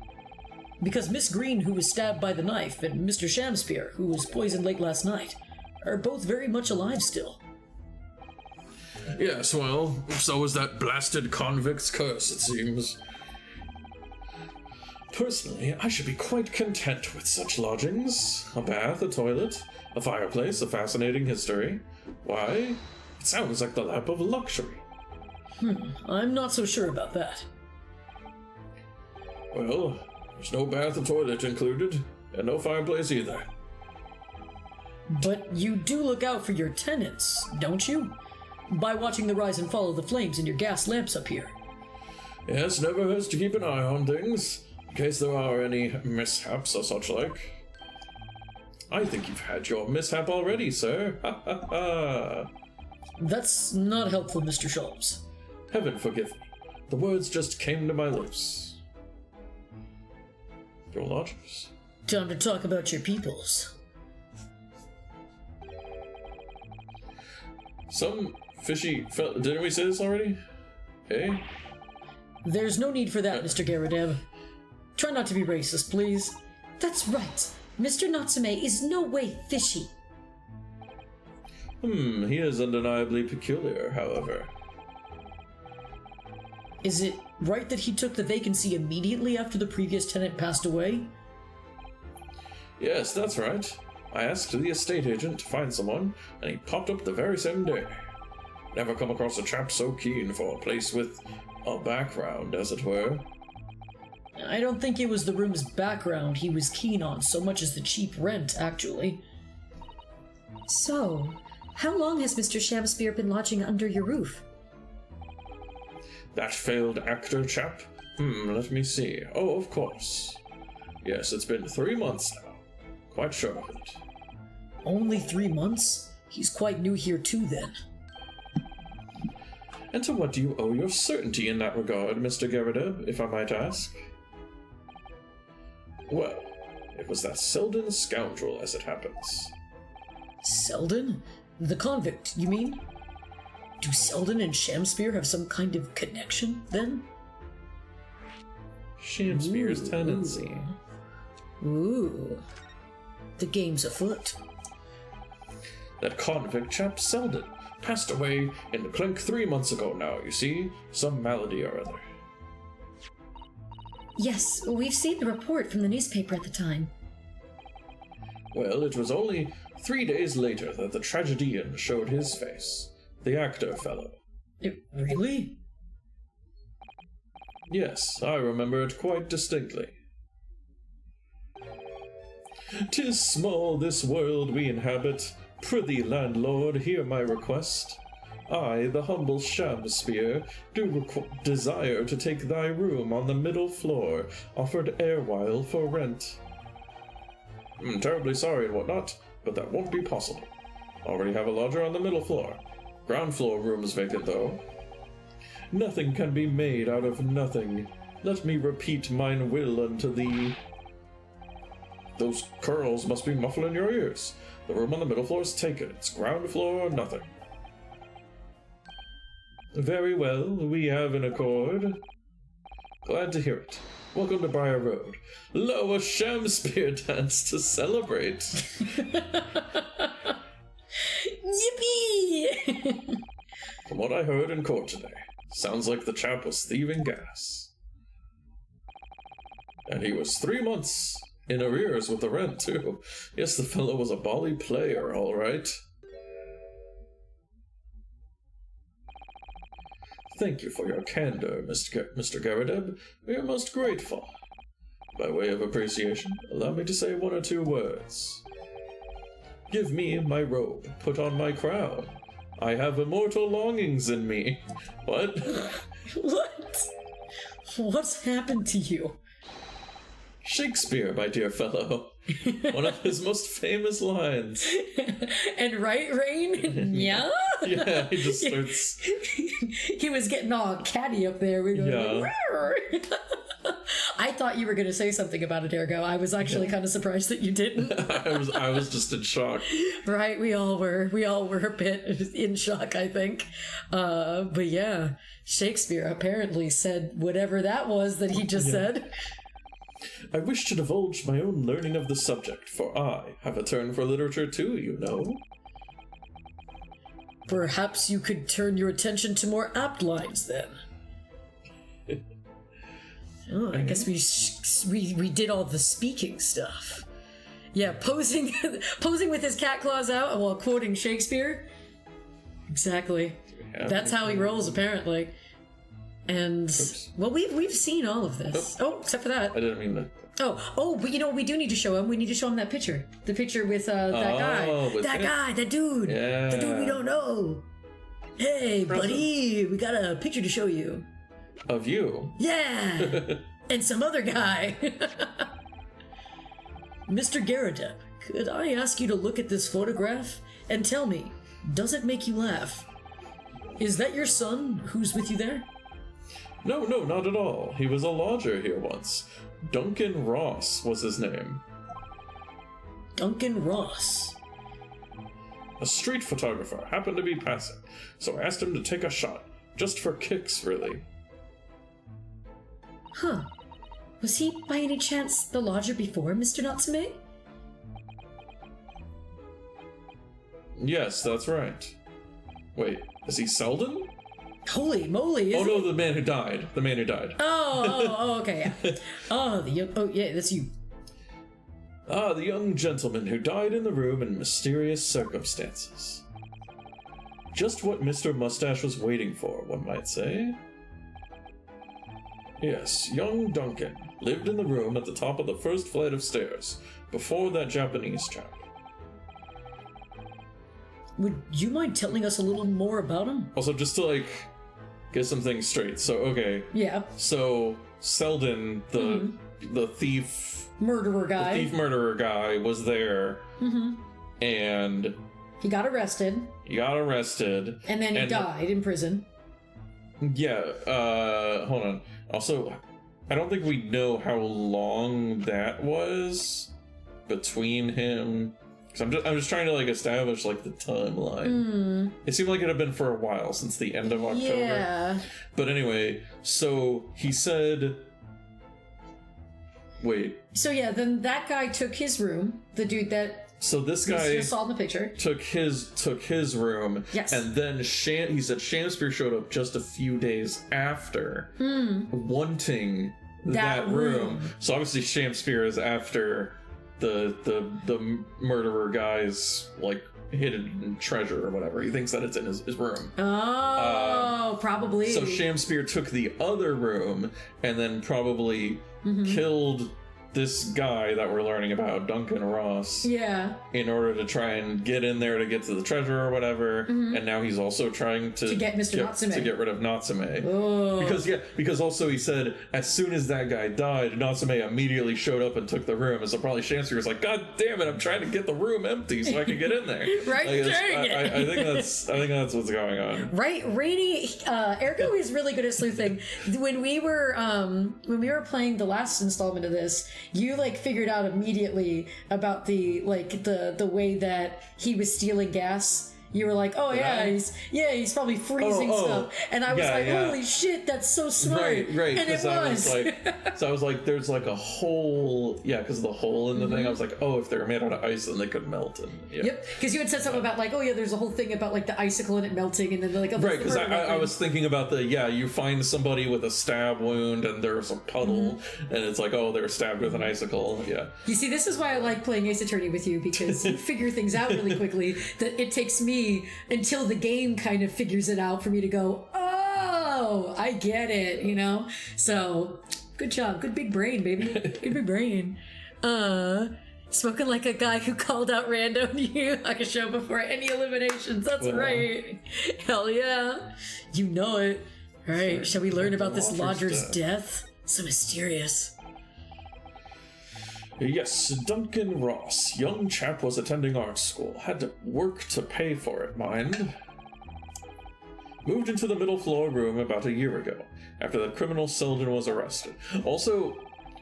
Because Miss Green, who was stabbed by the knife, and Mr. Shamspear, who was poisoned late last night, are both very much alive still. Yes, well, so is that blasted convict's curse, it seems. Personally, I should be quite content with such lodgings. A bath, a toilet, a fireplace, a fascinating history. Why? It sounds like the lap of luxury. I'm not so sure about that. Well, there's no bath or toilet included, and no fireplace either. But you do look out for your tenants, don't you? By watching the rise and fall of the flames in your gas lamps up here. Yes, never hurts to keep an eye on things, in case there are any mishaps or such like. I think you've had your mishap already, sir. Ha ha ha. That's not helpful, Mr. Sholmes. Heaven forgive me. The words just came to my lips. Your lodgers. Time to talk about your peoples. Some Didn't we say this already? Hey? There's no need for that, Mr. Garadeb. Try not to be racist, please. That's right. Mr. Natsume is no way fishy. He is undeniably peculiar, however. Is it right that he took the vacancy immediately after the previous tenant passed away? Yes, that's right. I asked the estate agent to find someone, and he popped up the very same day. Never come across a chap so keen for a place with a background, as it were. I don't think it was the room's background he was keen on so much as the cheap rent, actually. So, how long has Mr. Shamspear been lodging under your roof? That failed actor chap? Let me see. Oh, of course. Yes, it's been 3 months now. Quite sure of it. Only 3 months? He's quite new here too, then. And to what do you owe your certainty in that regard, Mr. Garadeb, if I might ask? Well, it was that Selden scoundrel, as it happens. Selden? The convict, you mean? Do Selden and Shamspear have some kind of connection, then? Shamspear's tendency. Ooh. The game's afoot. That convict chap Selden passed away in the clink 3 months ago now, you see? Some malady or other. Yes, we've seen the report from the newspaper at the time. Well, it was only 3 days later that the tragedian showed his face. The actor fellow. Really? Yes, I remember it quite distinctly. "'Tis small this world we inhabit. Prithee, landlord, hear my request. I, the humble Shamspear, do desire to take thy room on the middle floor, offered erewhile for rent. Terribly sorry and whatnot, but that won't be possible. Already have a lodger on the middle floor. Ground floor room's vacant, though. Nothing can be made out of nothing. Let me repeat mine will unto thee." Those curls must be muffling your ears. The room on the middle floor is taken. It's ground floor or nothing. Very well, we have an accord. Glad to hear it. Welcome to Briar Road. Lo, a Shamspear dance to celebrate. Yippee! From what I heard in court today, sounds like the chap was thieving gas. And he was 3 months in arrears with the rent, too. Yes, the fellow was a bally player, all right. Thank you for your candor, Mr. Garadeb. We are most grateful. By way of appreciation, allow me to say 1 or 2 words. Give me my robe, put on my crown. I have immortal longings in me. What? What? What's happened to you? Shakespeare, my dear fellow. One of his most famous lines. And right, Rain? Yeah? Yeah, he just starts... He was getting all catty up there. Yeah. I thought you were going to say something about it, Ergo. I was actually kind of surprised that you didn't. I was just in shock. Right, we all were. We all were a bit in shock, I think. But yeah, Shakespeare apparently said whatever that was that he just said. I wish to divulge my own learning of the subject, for I have a turn for literature too, you know. Perhaps you could turn your attention to more apt lines, then. Oh, I guess we did all the speaking stuff. Yeah, posing with his cat claws out while quoting Shakespeare. Exactly. That's how he rolls, apparently. And well, we've seen all of this. Oh, except for that. I didn't mean that. Oh, but you know what we do need to show him? We need to show him that picture. The picture with that guy. That dude. Yeah. The dude we don't know. Hey, buddy, we got a picture to show you. Of you? Yeah. And some other guy. Mr. Garadeb, could I ask you to look at this photograph and tell me, does it make you laugh? Is that your son who's with you there? No, not at all. He was a lodger here once. Duncan Ross was his name. Duncan Ross. A street photographer happened to be passing, so I asked him to take a shot. Just for kicks, really. Huh. Was he, by any chance, the lodger before Mr. Natsume? Yes, that's right. Wait, is he Selden? Holy moly, Oh is no, he? the man who died. The man who died. Okay, yeah. Oh, yeah, that's you. Ah, the young gentleman who died in the room in mysterious circumstances. Just what Mr. Mustache was waiting for, one might say. Yes, young Duncan lived in the room at the top of the first flight of stairs, before that Japanese chap. Would you mind telling us a little more about him? Also, just to, like, get some things straight. So, okay. Yeah. So, Selden, the thief... Murderer guy. The thief murderer guy was there. And... He got arrested. And then he died in prison. Yeah, hold on. Also, I don't think we know how long that was between him. Because I'm just trying to, like, establish, like, the timeline. It seemed like it had been for a while, since the end of October. Yeah. But anyway, so he said... Wait. So yeah, then that guy took his room. The dude that... So this guy you saw in the picture. took his room, Yes. and then he said Shamspeare showed up just a few days after, wanting that room. So obviously Shamspeare is after the murderer guy's like hidden treasure or whatever. He thinks that it's in his room. Oh, probably. So Shamspeare took the other room and then probably killed this guy that we're learning about, Duncan Ross, Yeah. in order to try and get in there to get to the treasure or whatever, and now he's also trying to get Mr. Natsume. to get rid of Natsume. Oh. Because also he said as soon as that guy died, Natsume immediately showed up and took the room, and so probably Shamspeare was like, God damn it, I'm trying to get the room empty so I can get in there. Right, Like, dang it. I think that's what's going on. Right, Rainy. Ergo is really good at sleuthing. When we were playing the last installment of this, you like figured out immediately about the way that he was stealing gas. You were like, oh yeah, he's probably freezing stuff, and I was holy shit, that's so smart. Right, and it was. I was like, there's like a hole, because the hole in the thing. I was like, oh, if they were made out of ice, then they could melt. And Yep, because you had said something about like, oh yeah, there's a whole thing about like the icicle and it melting, and then like, oh, right, because I was thinking about you find somebody with a stab wound and there's a puddle, and it's like, oh, they were stabbed with an icicle. Yeah. You see, this is why I like playing Ace Attorney with you, because you figure things out really quickly. That it takes me until the game kind of figures it out for me to go, oh, I get it, you know? So, good job. Good big brain, baby. Good big brain. Spoken like a guy who called out random you like a show before any eliminations. That's right. Hell yeah. You know it. All right, shall we learn about this lodger's death? So mysterious. Yes, Duncan Ross. Young chap was attending art school. Had to work to pay for it, mind. Moved into the middle floor room about a year ago, after the criminal Selden was arrested. Also,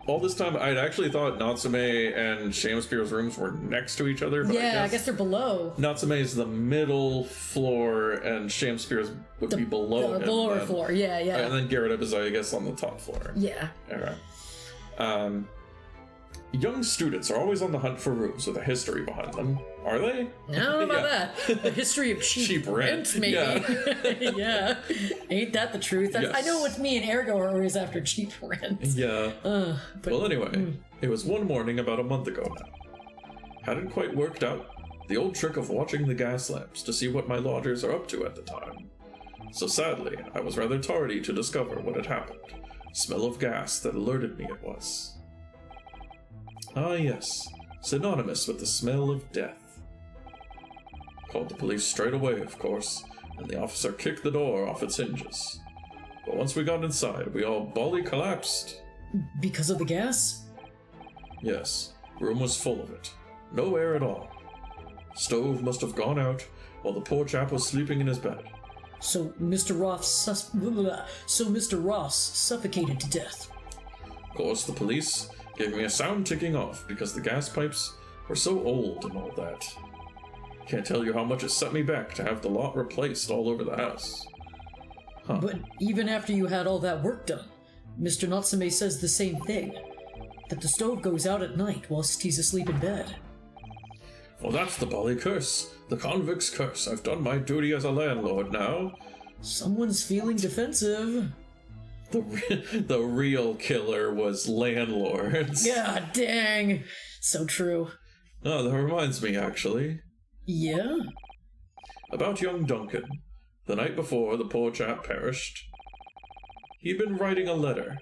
all this time, I'd actually thought Natsume and Shamspeare's rooms were next to each other. But I guess they're below. Natsume is the middle floor, and Shamspeare's would be below him. The lower floor, yeah. And then Garrett is, I guess, on the top floor. Yeah. Okay. Young students are always on the hunt for rooms with a history behind them. Are they? I don't know about that. A history of cheap rent, maybe. Yeah. Ain't that the truth? Yes. I know what me and Ergo are always after cheap rent. Yeah. Well, anyway, it was one morning about a month ago now. Hadn't quite worked out. The old trick of watching the gas lamps to see what my lodgers are up to at the time. So sadly, I was rather tardy to discover what had happened. Smell of gas that alerted me it was. Ah yes, synonymous with the smell of death. Called the police straight away, of course, and the officer kicked the door off its hinges. But once we got inside, we all bally collapsed. Because of the gas? Yes, room was full of it. No air at all. Stove must have gone out while the poor chap was sleeping in his bed. So Mr. Ross suffocated to death. Of course, the police gave me a sound ticking off because the gas pipes were so old and all that. Can't tell you how much it set me back to have the lot replaced all over the house. Huh. But even after you had all that work done, Mr. Natsume says the same thing. That the stove goes out at night whilst he's asleep in bed. Well, that's the Bali curse. The convict's curse. I've done my duty as a landlord now. Someone's feeling defensive. The real killer was landlords. God dang. So true. Oh, that reminds me, actually. Yeah? About young Duncan. The night before the poor chap perished, he'd been writing a letter.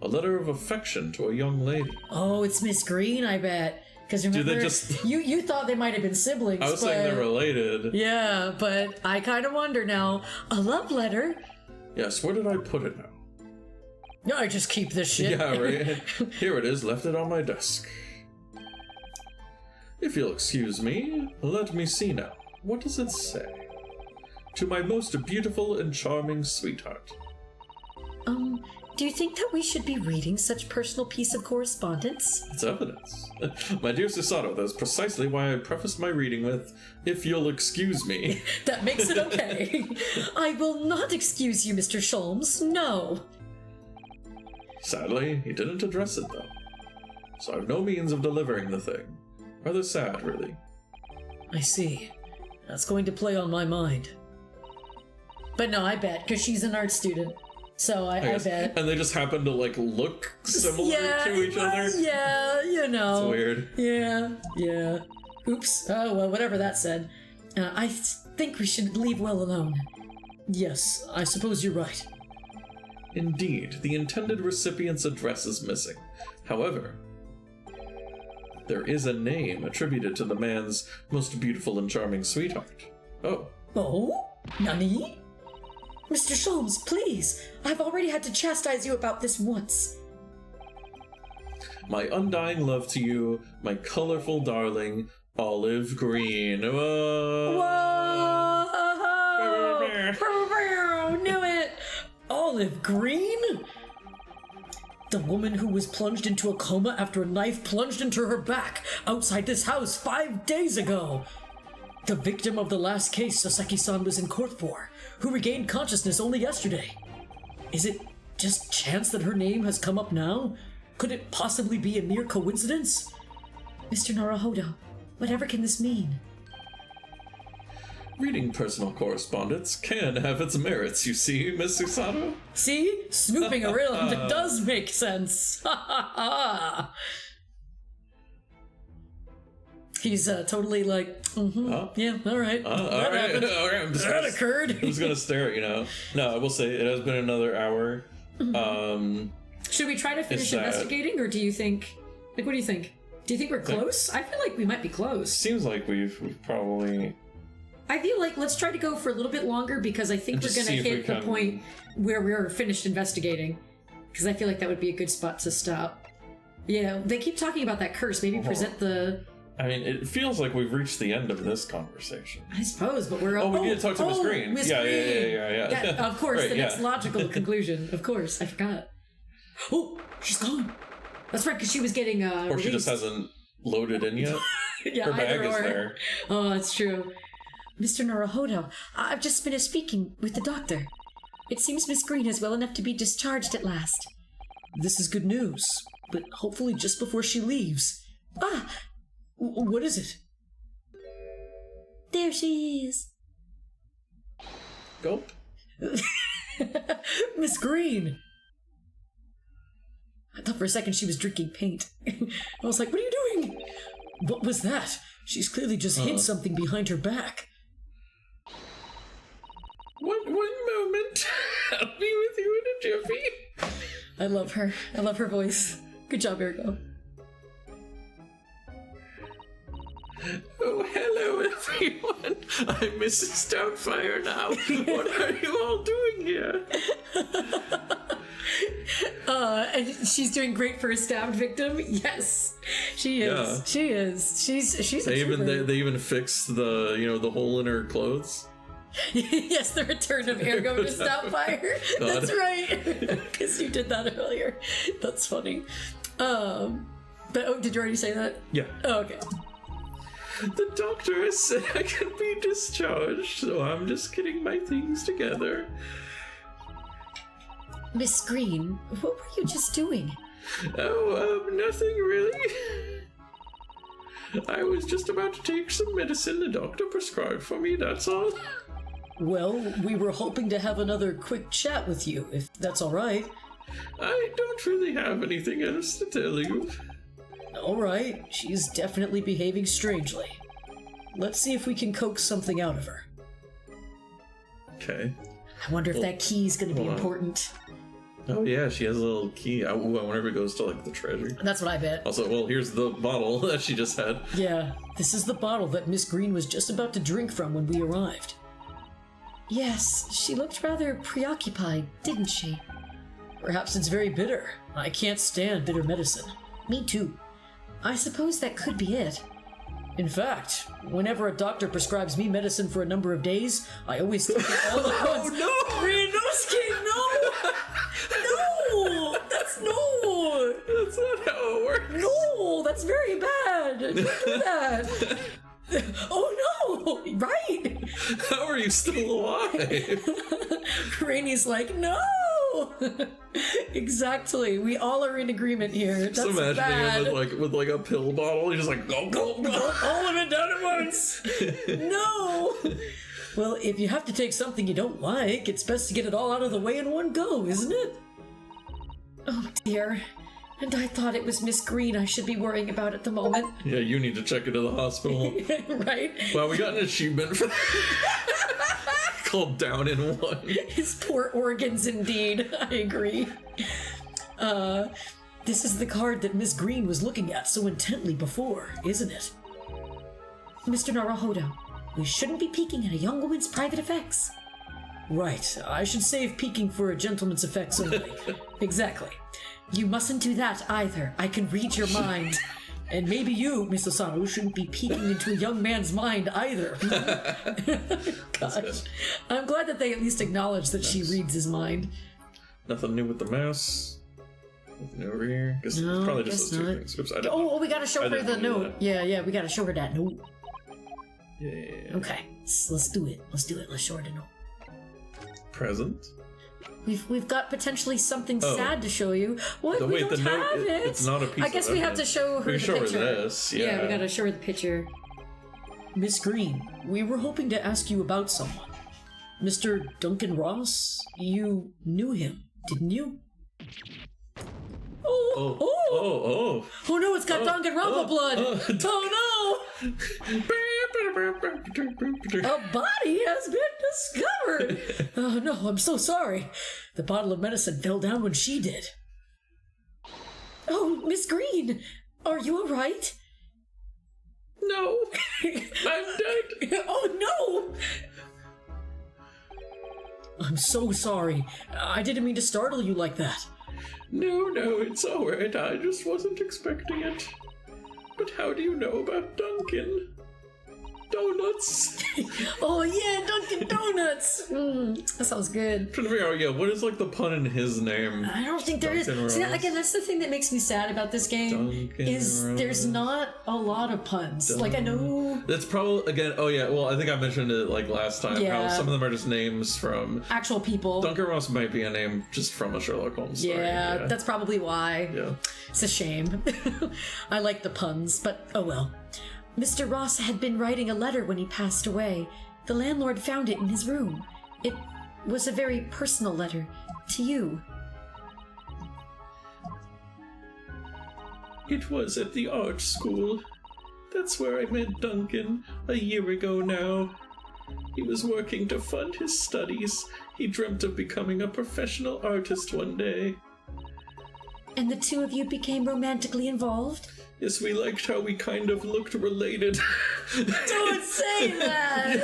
A letter of affection to a young lady. Oh, it's Miss Green, I bet. Because remember, they just... you thought they might have been siblings. I was saying they're related. Yeah, but I kind of wonder now. A love letter? Yes, where did I put it now? No, I just keep this shit. Yeah, right. Here it is, left it on my desk. If you'll excuse me, let me see now. What does it say? To my most beautiful and charming sweetheart. Do you think that we should be reading such personal piece of correspondence? It's evidence. My dear Susato, that's precisely why I prefaced my reading with, if you'll excuse me. That makes it okay. I will not excuse you, Mr. Sholmes. No. Sadly, he didn't address it, though. So I've no means of delivering the thing. Rather sad, really. I see. That's going to play on my mind. But no, I bet, because she's an art student. So I bet. And they just happen to, look similar to each other? Yeah, you know. It's weird. Yeah. Oops. Oh, well, whatever that said. I think we should leave well alone. Yes, I suppose you're right. Indeed, the intended recipient's address is missing. However, there is a name attributed to the man's most beautiful and charming sweetheart. Oh. Oh? Nani? Mr. Sholmes, please! I've already had to chastise you about this once. My undying love to you, my colorful darling, Olive Green. Whoa! Knew it! Olive Green? The woman who was plunged into a coma after a knife plunged into her back outside this house 5 days ago. The victim of the last case Sasaki-san was in court for, who regained consciousness only yesterday. Is it just chance that her name has come up now? Could it possibly be a mere coincidence? Mr. Naruhodo, whatever can this mean? Reading personal correspondence can have its merits, you see, Miss Susato? See? Snooping around does make sense. Ha ha ha! He's totally like, yeah, all right. That happened. All right. That occurred. I'm just gonna stare at you now. No, I will say it has been another hour. Should we try to finish investigating, or do you think... what do you think? Do you think we're close? I feel like we might be close. Seems like we've probably... I feel like let's try to go for a little bit longer, because I think we're going to hit the point where we're finished investigating. Because I feel like that would be a good spot to stop. Yeah, they keep talking about that curse. Maybe present the... I mean, it feels like we've reached the end of this conversation. I suppose, but we're... we need to talk to Miss Green. Miss Green. Yeah. Of course, right, the next logical conclusion. Of course, I forgot. Oh, she's gone. That's right, because she was getting or released. she just hasn't loaded in yet. Yeah, her bag is there. Oh, that's true. Mr. Naruhodo, I've just finished speaking with the doctor. It seems Miss Green is well enough to be discharged at last. This is good news, but hopefully just before she leaves. Ah! What is it? There she is. Gulp. Miss Green! I thought for a second she was drinking paint. I was like, what are you doing? What was that? She's clearly just hid something behind her back. One moment. I'll be with you in a jiffy. I love her. I love her voice. Good job, Ergo. Oh, hello, everyone. I'm Mrs. Doubtfire now. What are you all doing here? And she's doing great for a stabbed victim. Yes, she is. Yeah. She is. She's. They a even they fixed the hole in her clothes. Yes, the return of Ergo to Stoutfire. That's right. Because you did that earlier. That's funny. But did you already say that? Yeah. Oh, okay. The doctor has said I can be discharged, so I'm just getting my things together. Miss Green, what were you just doing? Oh, nothing really. I was just about to take some medicine the doctor prescribed for me, that's all. Well, we were hoping to have another quick chat with you, if that's all right. I don't really have anything else to tell you. All right, she's definitely behaving strangely. Let's see if we can coax something out of her. Okay. I wonder if that key is going to be hold on. important. Oh yeah, she has a little key. I whenever it goes to like the treasure. That's what I bet. Also, well, here's the bottle that she just had. Yeah, this is the bottle that Miss Green was just about to drink from when we arrived. Yes, she looked rather preoccupied, didn't she? Perhaps it's very bitter. I can't stand bitter medicine. Me too. I suppose that could be it. In fact, whenever a doctor prescribes me medicine for a number of days, I always take it all at once. no! Renosuke, no! No! That's no! That's not how it works. No! That's very bad! Don't do that! Oh no! Right! How are you still alive? Rainy's like, no! Exactly. We all are in agreement here. That's Just imagining bad. him with like a pill bottle. He's just like, go, go, go. All of it down at once. No. Well, if you have to take something you don't like, it's best to get it all out of the way in one go, isn't it? Oh dear. And I thought it was Miss Green I should be worrying about at the moment. Yeah, you need to check into the hospital. Right? Wow, we got an achievement for that. Called Down in One. His poor organs indeed. I agree. This is the card that Miss Green was looking at so intently before, isn't it? Mr. Naruhodo, we shouldn't be peeking at a young woman's private effects. Right. I should save peeking for a gentleman's effects only. Exactly. You mustn't do that either. I can read your mind. And maybe you, Miss Asano, shouldn't be peeking into a young man's mind either. Gosh. I'm glad that they at least acknowledge that she reads his mind. Nothing new with the mouse. Nothing over here. Guess it's probably just those two things. Oops, I didn't. Oh, we gotta show her the note. Yeah, we gotta show her that note. Yeah. Okay, let's do it. Let's show her the note. Present. We've got potentially something sad to show you. What? We don't have it. It's not a piece. I guess we have to show her we the show picture. her this. Yeah. We gotta show her the picture. Miss Green, we were hoping to ask you about someone. Mr. Duncan Ross? You knew him, didn't you? Oh. Oh no, it's got Danganronpa blood! Oh no! A body has been discovered! Oh no, I'm so sorry. The bottle of medicine fell down when she did. Oh, Miss Green, are you alright? No, I'm dead. Oh no! I'm so sorry. I didn't mean to startle you like that. No, it's alright. I just wasn't expecting it. But how do you know about Duncan? Donuts. Oh yeah, Dunkin' Donuts. That sounds good. I'm trying to figure out, what is like the pun in his name? I don't think there is. Duncan See, Rose. again, that's the thing that makes me sad about this game. Duncan is there's Rose. not a lot of puns. Like I know That's probably again. Oh yeah. Well, I think I mentioned it like last time. Yeah. How some of them are just names from. actual people. Duncan Ross might be a name just from a Sherlock Holmes story. Yeah, that's probably why. Yeah. It's a shame. I like the puns, but oh well. Mr. Ross had been writing a letter when he passed away. The landlord found it in his room. It was a very personal letter to you. It was at the art school. That's where I met Duncan a year ago now. He was working to fund his studies. He dreamt of becoming a professional artist one day. And the two of you became romantically involved? Yes, we liked how we kind of looked related. Don't say that!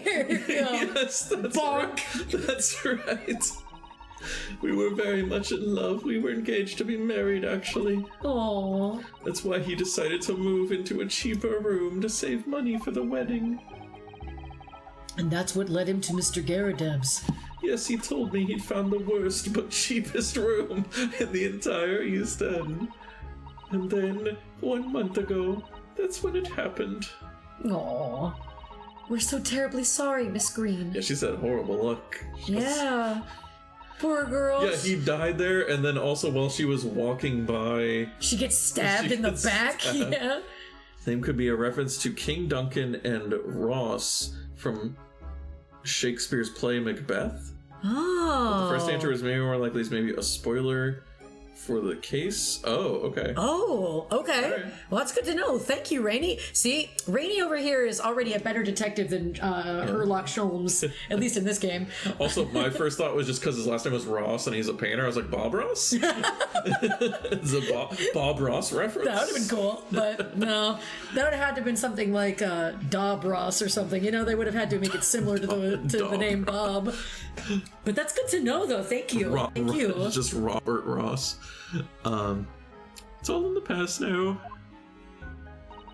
Ergo. Yes, that's right. That's right. We were very much in love. We were engaged to be married, actually. Aww. That's why he decided to move into a cheaper room to save money for the wedding. And that's what led him to Mr. Garadeb's. Yes, he told me he'd found the worst but cheapest room in the entire East End. And then, 1 month ago, that's when it happened. Aw. We're so terribly sorry, Miss Green. Yeah, she's had horrible luck. Yeah. Poor girl. Yeah, he died there, and then also while she was walking by... She gets stabbed in the back. Stabbed. Yeah. Name could be a reference to King Duncan and Ross from Shakespeare's play Macbeth. Oh. The first answer is maybe more likely is maybe a spoiler for the case. Oh, okay. Oh, okay. All right. Well, that's good to know. Thank you, Rainey. See, Rainey over here is already a better detective than Sherlock Holmes, at least in this game. Also, my first thought was just because his last name was Ross and he's a painter. I was like, Bob Ross? It's a Bob Ross reference? That would have been cool, but no. That would have had to have been something like Dob Ross or something. You know, they would have had to make it similar to the name Bob. But that's good to know, though. Thank you. Thank you. Just Robert Ross. It's all in the past now.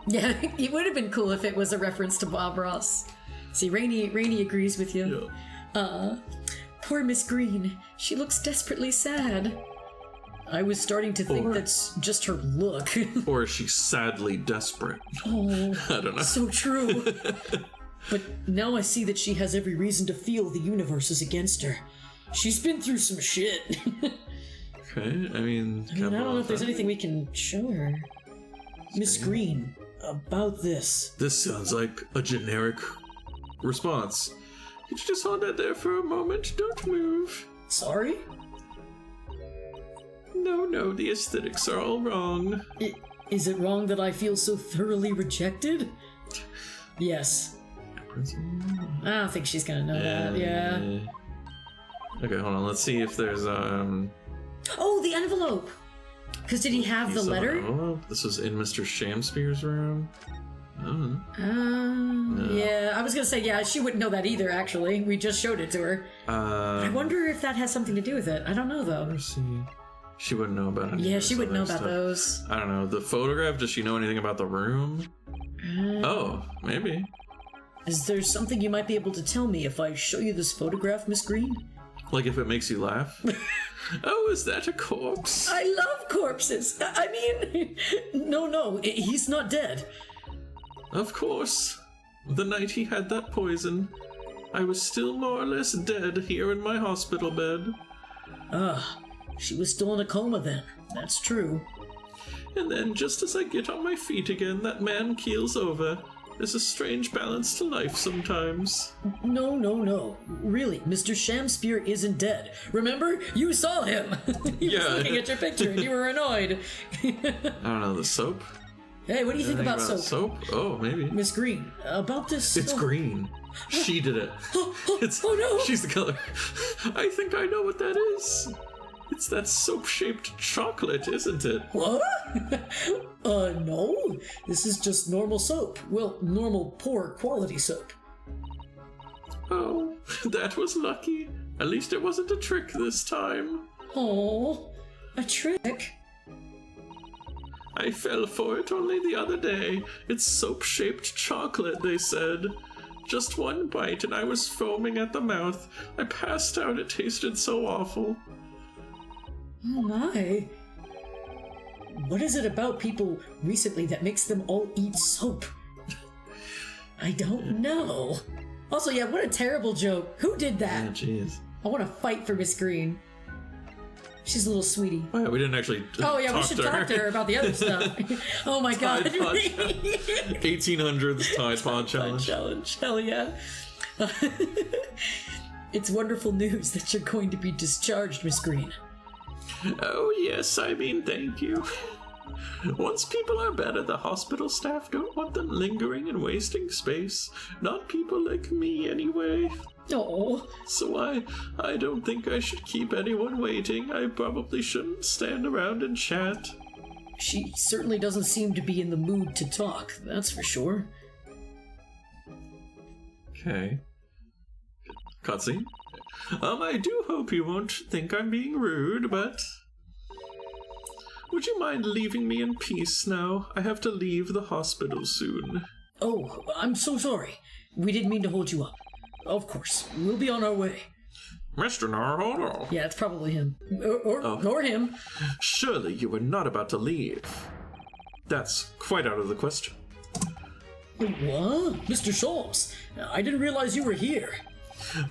Yeah, it would have been cool if it was a reference to Bob Ross. See, Rainey agrees with you. Yeah. Poor Miss Green. She looks desperately sad. I was starting to think that's just her look. Or is she sadly desperate? Oh, I don't know. so true. But now I see that she has every reason to feel the universe is against her. She's been through some shit. Okay, I mean, I don't know if there's anything we can show her. Miss Green, about this. This sounds like a generic response. Could you just hold that there for a moment? Don't move. Sorry? No, the aesthetics are all wrong. Is it wrong that I feel so thoroughly rejected? Yes. I don't think she's gonna know that, yeah. Okay, hold on, let's see if there's, Oh, the envelope! Because did he have the letter? Oh, this was in Mr. Shamspeare's room. Oh. Yeah, I was gonna say, yeah, she wouldn't know that either, actually. We just showed it to her. I wonder if that has something to do with it. I don't know, though. Let's see. She wouldn't know about it. Yeah, she wouldn't know about those. I don't know. The photograph, does she know anything about the room? Oh, maybe. Is there something you might be able to tell me if I show you this photograph, Miss Green? Like if it makes you laugh? Oh, is that a corpse? I love corpses. I mean, no, he's not dead. Of course. The night he had that poison, I was still more or less dead here in my hospital bed. She was still in a coma then. That's true. And then, just as I get on my feet again, that man keels over. There's a strange balance to life sometimes. No. Really, Mr. Shamspeare isn't dead. Remember? You saw him. He was looking at your picture and you were annoyed. I don't know, the soap? Hey, what do you think about soap? Soap? Oh, maybe. Miss Green, about this... It's green. She did it. Oh no! She's the killer. I think I know what that is. It's that soap-shaped chocolate, isn't it? What? No. This is just normal soap. Well, normal poor quality soap. Oh, that was lucky. At least it wasn't a trick this time. Oh, a trick? I fell for it only the other day. It's soap-shaped chocolate, they said. Just one bite and I was foaming at the mouth. I passed out. It tasted so awful. Oh my. What is it about people recently that makes them all eat soap? I don't know. Also, yeah, what a terrible joke. Who did that? Yeah, jeez. I want to fight for Miss Green. She's a little sweetie. Oh yeah, we didn't actually Oh yeah, we should talk to her about the other stuff. Oh my god. Tide Pod 1800s Tide Pod Challenge. Hell yeah. It's wonderful news that you're going to be discharged, Miss Green. Oh yes, I mean thank you. Once people are better, the hospital staff don't want them lingering and wasting space. Not people like me, anyway. Oh. So I don't think I should keep anyone waiting. I probably shouldn't stand around and chat. She certainly doesn't seem to be in the mood to talk, that's for sure. Okay. Cutscene? I do hope you won't think I'm being rude, but... Would you mind leaving me in peace now? I have to leave the hospital soon. Oh, I'm so sorry. We didn't mean to hold you up. Of course, we'll be on our way. Mr. Naruhodo. Yeah, it's probably him. Or him. Surely you were not about to leave. That's quite out of the question. What? Mr. Sholmes, I didn't realize you were here.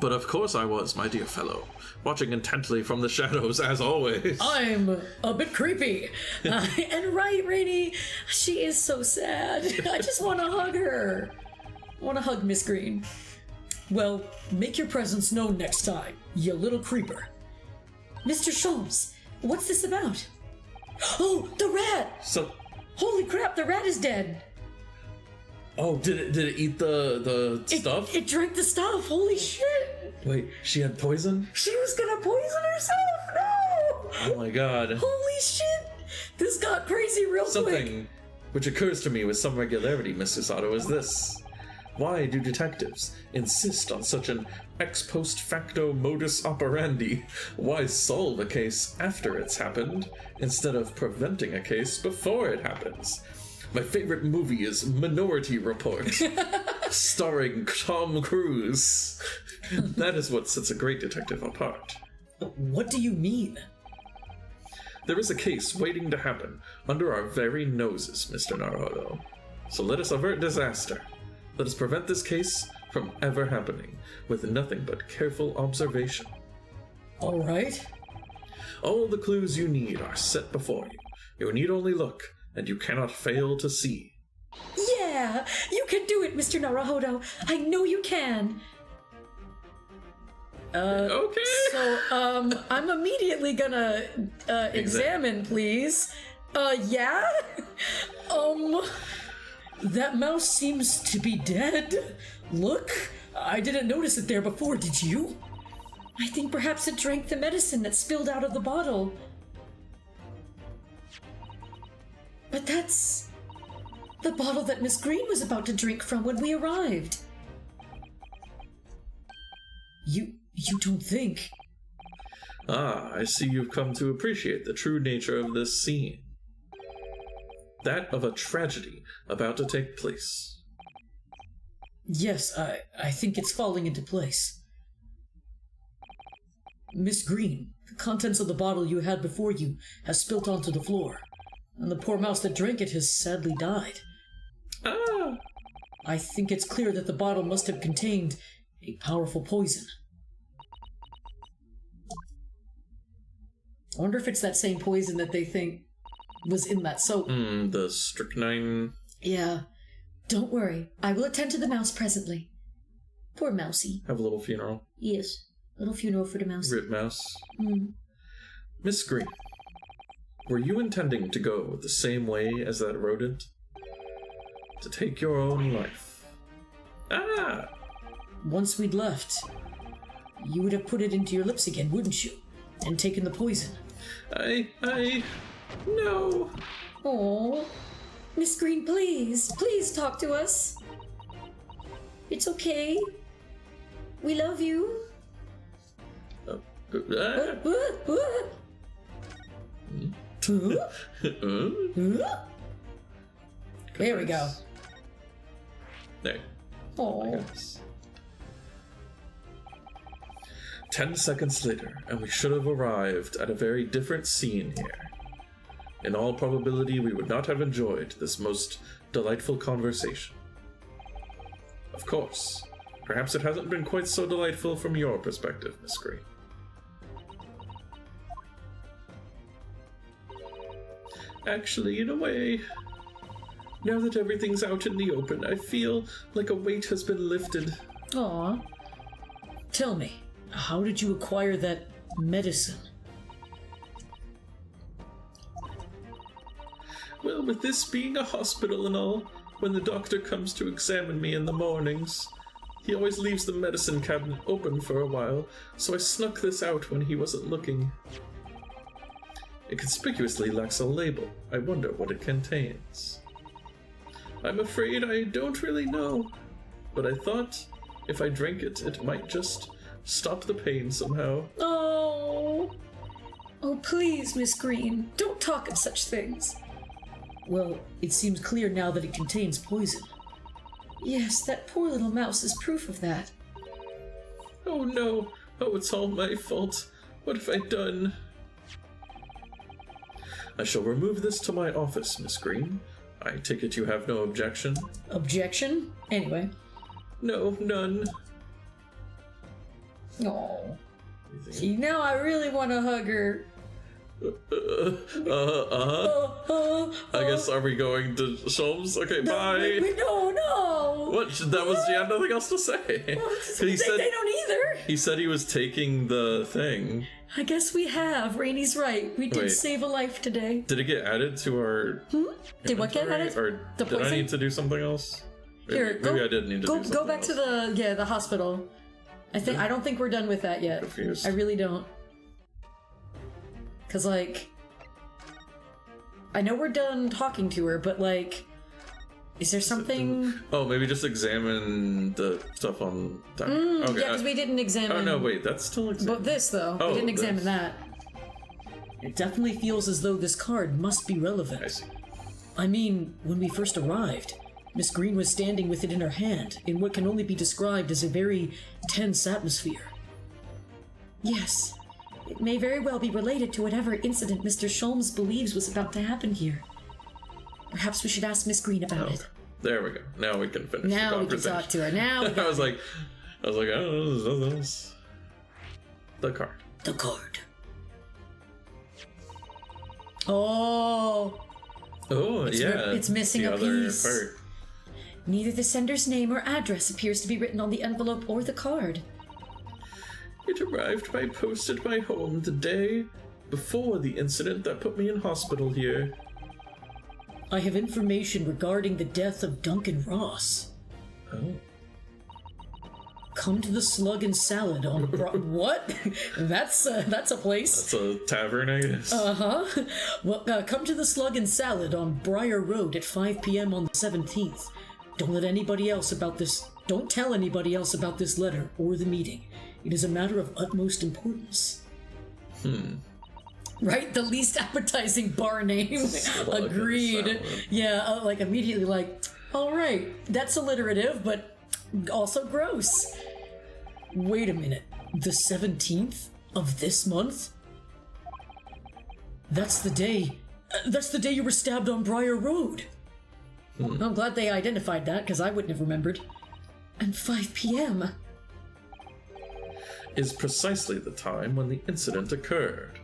But of course I was, my dear fellow, watching intently from the shadows, as always. I'm a bit creepy. And right, Rainy, she is so sad. I just want to hug her. I want to hug Miss Green. Well, make your presence known next time, you little creeper. Mr. Sholmes, what's this about? Oh, the rat! So, Holy crap, the rat is dead. oh, did it eat the stuff? It drank the stuff. Holy shit. Wait, she had poison? She was gonna poison herself. No! Oh my god. Holy shit. This got crazy real quick. Something which occurs to me with some regularity, Mr. Sato, is this. Why do detectives insist on such an ex post facto modus operandi? Why solve a case after it's happened, instead of preventing a case before it happens? My favorite movie is Minority Report, starring Tom Cruise. That is what sets a great detective apart. What do you mean? There is a case waiting to happen under our very noses, Mr. Naruhodo. So let us avert disaster. Let us prevent this case from ever happening, with nothing but careful observation. All right. All the clues you need are set before you. You need only look, and you cannot fail to see. Yeah, you can do it, Mr. Naruhodo. I know you can. Okay. So, I'm immediately gonna examine, please. Yeah? That mouse seems to be dead. Look, I didn't notice it there before, did you? I think perhaps it drank the medicine that spilled out of the bottle. But that's the bottle that Miss Green was about to drink from when we arrived. You don't think? Ah, I see you've come to appreciate the true nature of this scene. That of a tragedy about to take place. Yes, I think it's falling into place. Miss Green, the contents of the bottle you had before you has spilt onto the floor, and the poor mouse that drank it has sadly died. Ah! I think it's clear that the bottle must have contained a powerful poison. I wonder if it's that same poison that they think was in that soap. The strychnine. Yeah. Don't worry. I will attend to the mouse presently. Poor Mousie. Have a little funeral. Yes. Little funeral for the mouse. Rip mouse. Miss Green, were you intending to go the same way as that rodent? To take your own life? Ah! Once we'd left, you would have put it into your lips again, wouldn't you? And taken the poison. No. Oh, Miss Green, please talk to us. It's okay. We love you. There we go. There. Oh, 10 seconds later, and we should have arrived at a very different scene here. In all probability, we would not have enjoyed this most delightful conversation. Of course, perhaps it hasn't been quite so delightful from your perspective, Miss Green. Actually, in a way, now that everything's out in the open, I feel like a weight has been lifted. aw. Tell me, how did you acquire that medicine? Well, with this being a hospital and all, when the doctor comes to examine me in the mornings, he always leaves the medicine cabinet open for a while, so I snuck this out when he wasn't looking. It conspicuously lacks a label. I wonder what it contains. I'm afraid I don't really know, but I thought if I drank it, it might just stop the pain somehow. Oh. Oh, please, Miss Green, don't talk of such things. Well, it seems clear now that it contains poison. Yes, that poor little mouse is proof of that. Oh no! Oh, it's all my fault. What have I done? I shall remove this to my office, Miss Green. I take it you have no objection? Objection? Anyway. No, none. Oh. See, now I really want to hug her. I guess, are we going to Sholmes? Okay, bye. No. What? That was, you had nothing else to say. They don't either. He said he was taking the thing. I guess we have. Rainey's right. We did Wait. save a life today. Did it get added to our... Did what get added? Or The did I poison? need to do something else? Here, Maybe I did need to do something Go back else. to the hospital. I don't think we're done with that yet. Confused. I really don't. Cause like, I know we're done talking to her, but like, is there something? Oh, maybe just examine the stuff on... okay. Yeah, because we didn't examine. Oh, no, wait, that's still examined. But this though, Oh, we didn't this. examine that. It definitely feels as though this card must be relevant. I see. I mean, when we first arrived, Miss Green was standing with it in her hand, in what can only be described as a very tense atmosphere. Yes. It may very well be related to whatever incident Mr. Sholmes believes was about to happen here. Perhaps we should ask Miss Green about it. There we go. Now we can finish Now the we can conversation. talk to her. Now we I was like, I don't know, there's nothing else. The card. The card. Oh, Oh, yeah. it's missing the a other piece. part. Neither the sender's name or address appears to be written on the envelope or the card. It arrived by post at my home the day before the incident that put me in hospital here. I have information regarding the death of Duncan Ross. Oh. Come to the Slug and Salad on what? That's a place. It's a tavern, I guess. Well, come to the Slug and Salad on Briar Road at 5 p.m. on the 17th. Don't let anybody else about this. Don't tell anybody else about this letter or the meeting. It is a matter of utmost importance. Right? The least appetizing bar name. Slug and Agreed. salad. Yeah, like immediately like, all right, that's alliterative, but also gross. Wait a minute. The 17th of this month? That's the day you were stabbed on Briar Road. I'm glad they identified that, because I wouldn't have remembered. And 5 p.m. Is precisely the time when the incident occurred.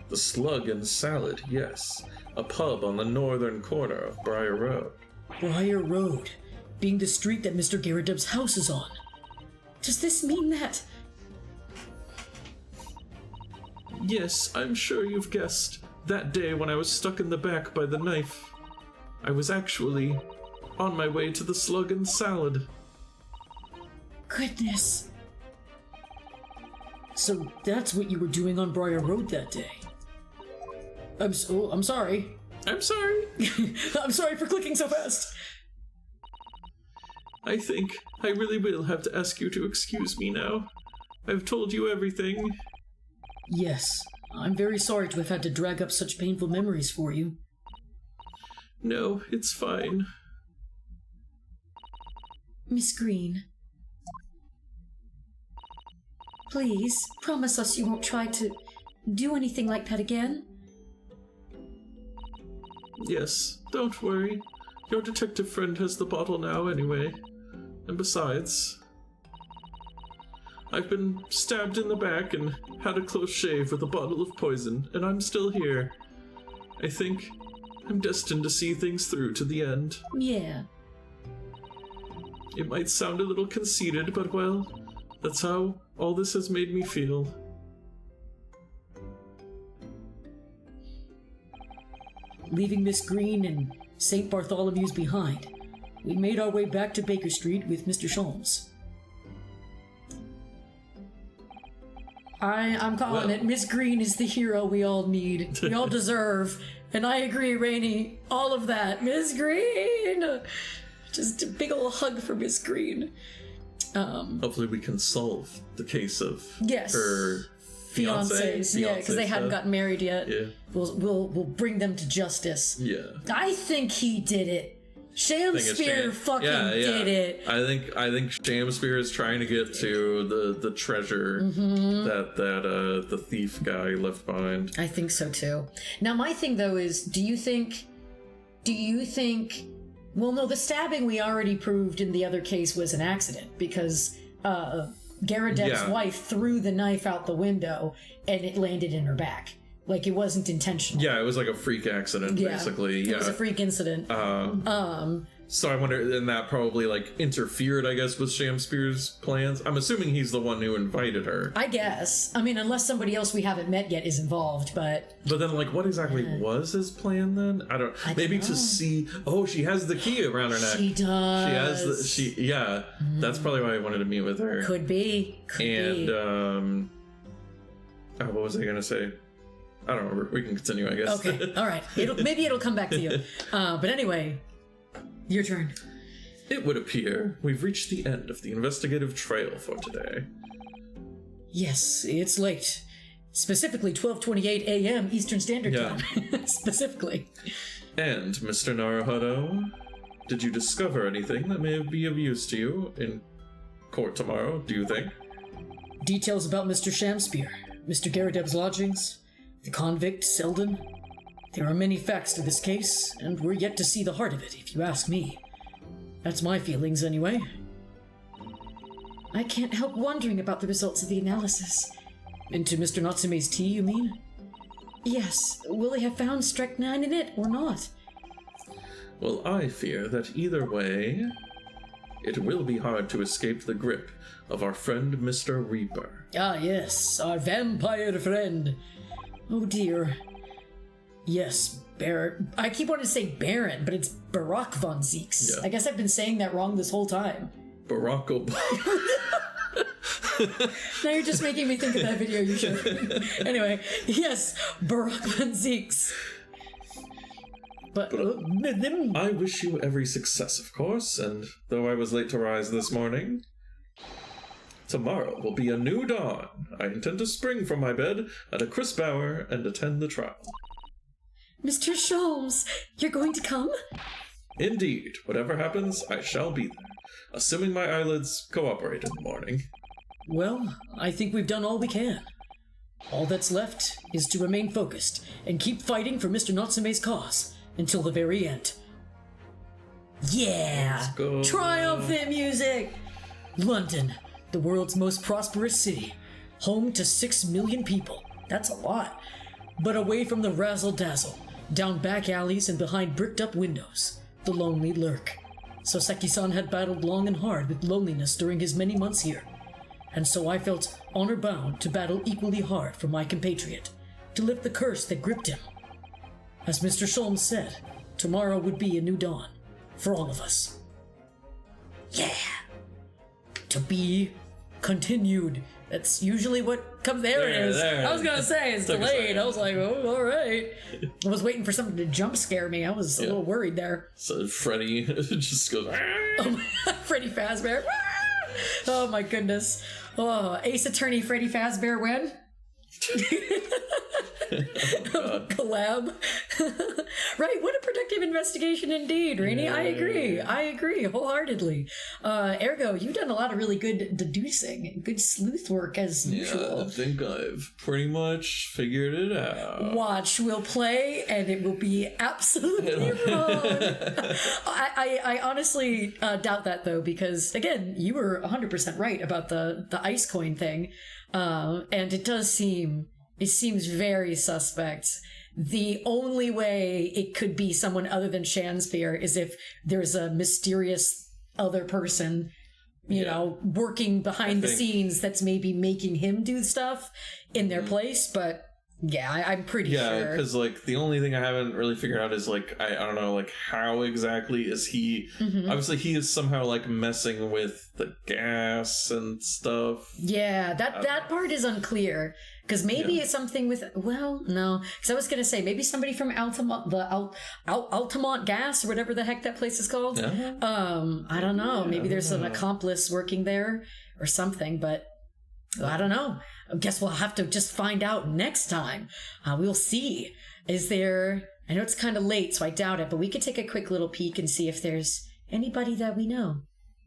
The Slug and Salad, yes. A pub on the northern corner of Briar Road. Briar Road, being the street that Mr. Garridub's house is on. Does this mean that? Yes, I'm sure you've guessed. That day when I was stuck in the back by the knife, I was actually on my way to the Slug and Salad. Goodness. So that's what you were doing on Briar Road that day. I'm sorry. I'm sorry. I'm sorry for clicking so fast. I think I really will have to ask you to excuse me now. I've told you everything. Yes, I'm very sorry to have had to drag up such painful memories for you. No, it's fine. Miss Green. Please, promise us you won't try to do anything like that again. Yes, don't worry. Your detective friend has the bottle now anyway. And besides, I've been stabbed in the back and had a close shave with a bottle of poison, and I'm still here. I think I'm destined to see things through to the end. Yeah. It might sound a little conceited, but well, that's how all this has made me feel. Leaving Miss Green and St. Bartholomew's behind, we made our way back to Baker Street with Mr. Sholmes. I'm calling Well. it. Miss Green is the hero we all need. We all deserve. And I agree, Rainey. All of that. Miss Green! Just a big ol' hug for Miss Green. Hopefully we can solve the case of Yes. her Fiancés. Yeah, because they hadn't death. gotten married yet. Yeah. We'll bring them to justice. Yeah. I think he did it. Shamspear fucking did it. I think Shamspear is trying to get to the treasure that the thief guy left behind. I think so too. Now my thing though is, do you think well, no, the stabbing we already proved in the other case was an accident because Garadeb's wife threw the knife out the window and it landed in her back. Like, it wasn't intentional. Yeah, it was like a freak accident, basically. It was a freak incident. So I wonder, and that probably, like, interfered, I guess, with Shamspear's plans. I'm assuming he's the one who invited her. I guess. I mean, unless somebody else we haven't met yet is involved, but... But then, like, what exactly was his plan, then? Maybe to see... Oh, she has the key around her neck. She does. She has the... Yeah, that's probably why I wanted to meet with her. Could be. Oh, what was I gonna say? I don't remember. We can continue, I guess. Okay, all right. Maybe it'll come back to you. But anyway, your turn. It would appear we've reached the end of the investigative trail for today. Yes, it's late. Specifically 12:28 a.m. Eastern Standard Time. Specifically. And, Mr. Naruhodo, did you discover anything that may be of use to you in court tomorrow, do you think? Details about Mr. Shamspear, Mr. Garadeb's lodgings, the convict, Selden. There are many facts to this case, and we're yet to see the heart of it, if you ask me. That's my feelings, anyway. I can't help wondering about the results of the analysis. Into Mr. Natsume's tea, you mean? Yes. Will they have found strychnine in it, or not? Well, I fear that either way, it will be hard to escape the grip of our friend Mr. Reaper. Ah, yes, our vampire friend. Oh dear. Yes, Baron. I keep wanting to say Baron, but it's Barack von Zeeks. Yeah. I guess I've been saying that wrong this whole time. Barack Obama. Now you're just making me think of that video you showed. Anyway, yes, Barack von Zeeks. But I wish you every success, of course, and though I was late to rise this morning, tomorrow will be a new dawn. I intend to spring from my bed at a crisp hour and attend the trial. Mr. Sholmes, you're going to come? Indeed, whatever happens, I shall be there, assuming my eyelids cooperate in the morning. well, I think we've done all we can. All that's left is to remain focused and keep fighting for Mr. Natsume's cause until the very end. Yeah! Let's go. Triumphant music! London, the world's most prosperous city, home to 6 million people. That's a lot. But away from the razzle-dazzle, down back alleys and behind bricked-up windows, the lonely lurk. Soseki-san had battled long and hard with loneliness during his many months here, and so I felt honor-bound to battle equally hard for my compatriot, to lift the curse that gripped him. As Mr. Sholmes said, tomorrow would be a new dawn, for all of us. Yeah! To be continued. That's usually what comes. There it is. I was gonna say it's delayed. I was like, oh, all right. I was waiting for something to jump scare me. I was a little worried there. So Freddy just goes. Freddy Fazbear. Oh my goodness. Oh, Ace Attorney Freddy Fazbear win. Collab. Right, what a productive investigation indeed, Rainey. I agree wholeheartedly. Ergo, you've done a lot of really good deducing, good sleuth work as usual. Yeah, I think I've pretty much figured it out. Watch, we'll play and it will be absolutely wrong. I honestly doubt that though, because again, you were 100% right about the ice coin thing. And it seems very suspect. The only way it could be someone other than Shamspear is if there's a mysterious other person, you know, working behind the scenes that's maybe making him do stuff in their place. But yeah, I'm pretty sure. Yeah, because like the only thing I haven't really figured out is like I don't know, like how exactly is he? Obviously, he is somehow like messing with the gas and stuff. Yeah, that part is unclear. Because maybe it's something with, well, no. Because I was going to say, maybe somebody from Altamont, Altamont Gas, or whatever the heck that place is called. I don't know. Maybe there's an accomplice working there or something, but I don't know. I guess we'll have to just find out next time. We'll see. Is there I know it's kind of late, so I doubt it, but we could take a quick little peek and see if there's anybody that we know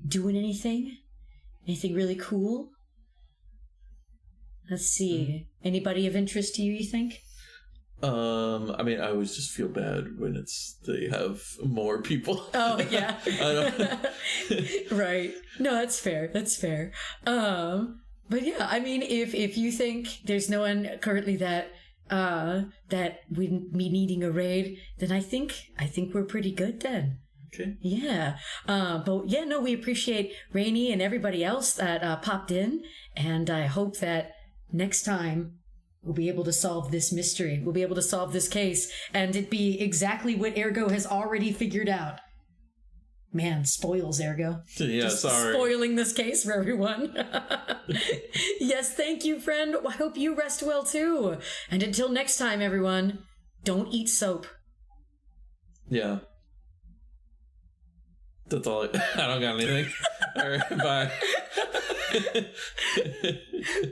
doing anything. Anything really cool? Let's see. Anybody of interest to you, you think? I mean, I always just feel bad when they have more people. Oh, yeah. I don't... Right. No, that's fair. That's fair. But yeah, I mean, if you think there's no one currently that we'd be needing a raid, then I think we're pretty good then. Okay. Yeah. But yeah, no, we appreciate Rainey and everybody else that popped in, and I hope that next time we'll be able to solve this mystery. We'll be able to solve this case, and it be exactly what Ergo has already figured out. Man, spoils, Ergo. Yeah, Just sorry. Spoiling this case for everyone. Yes, thank you, friend. I hope you rest well, too. And until next time, everyone, don't eat soap. Yeah. That's all. I don't got anything. All right, bye.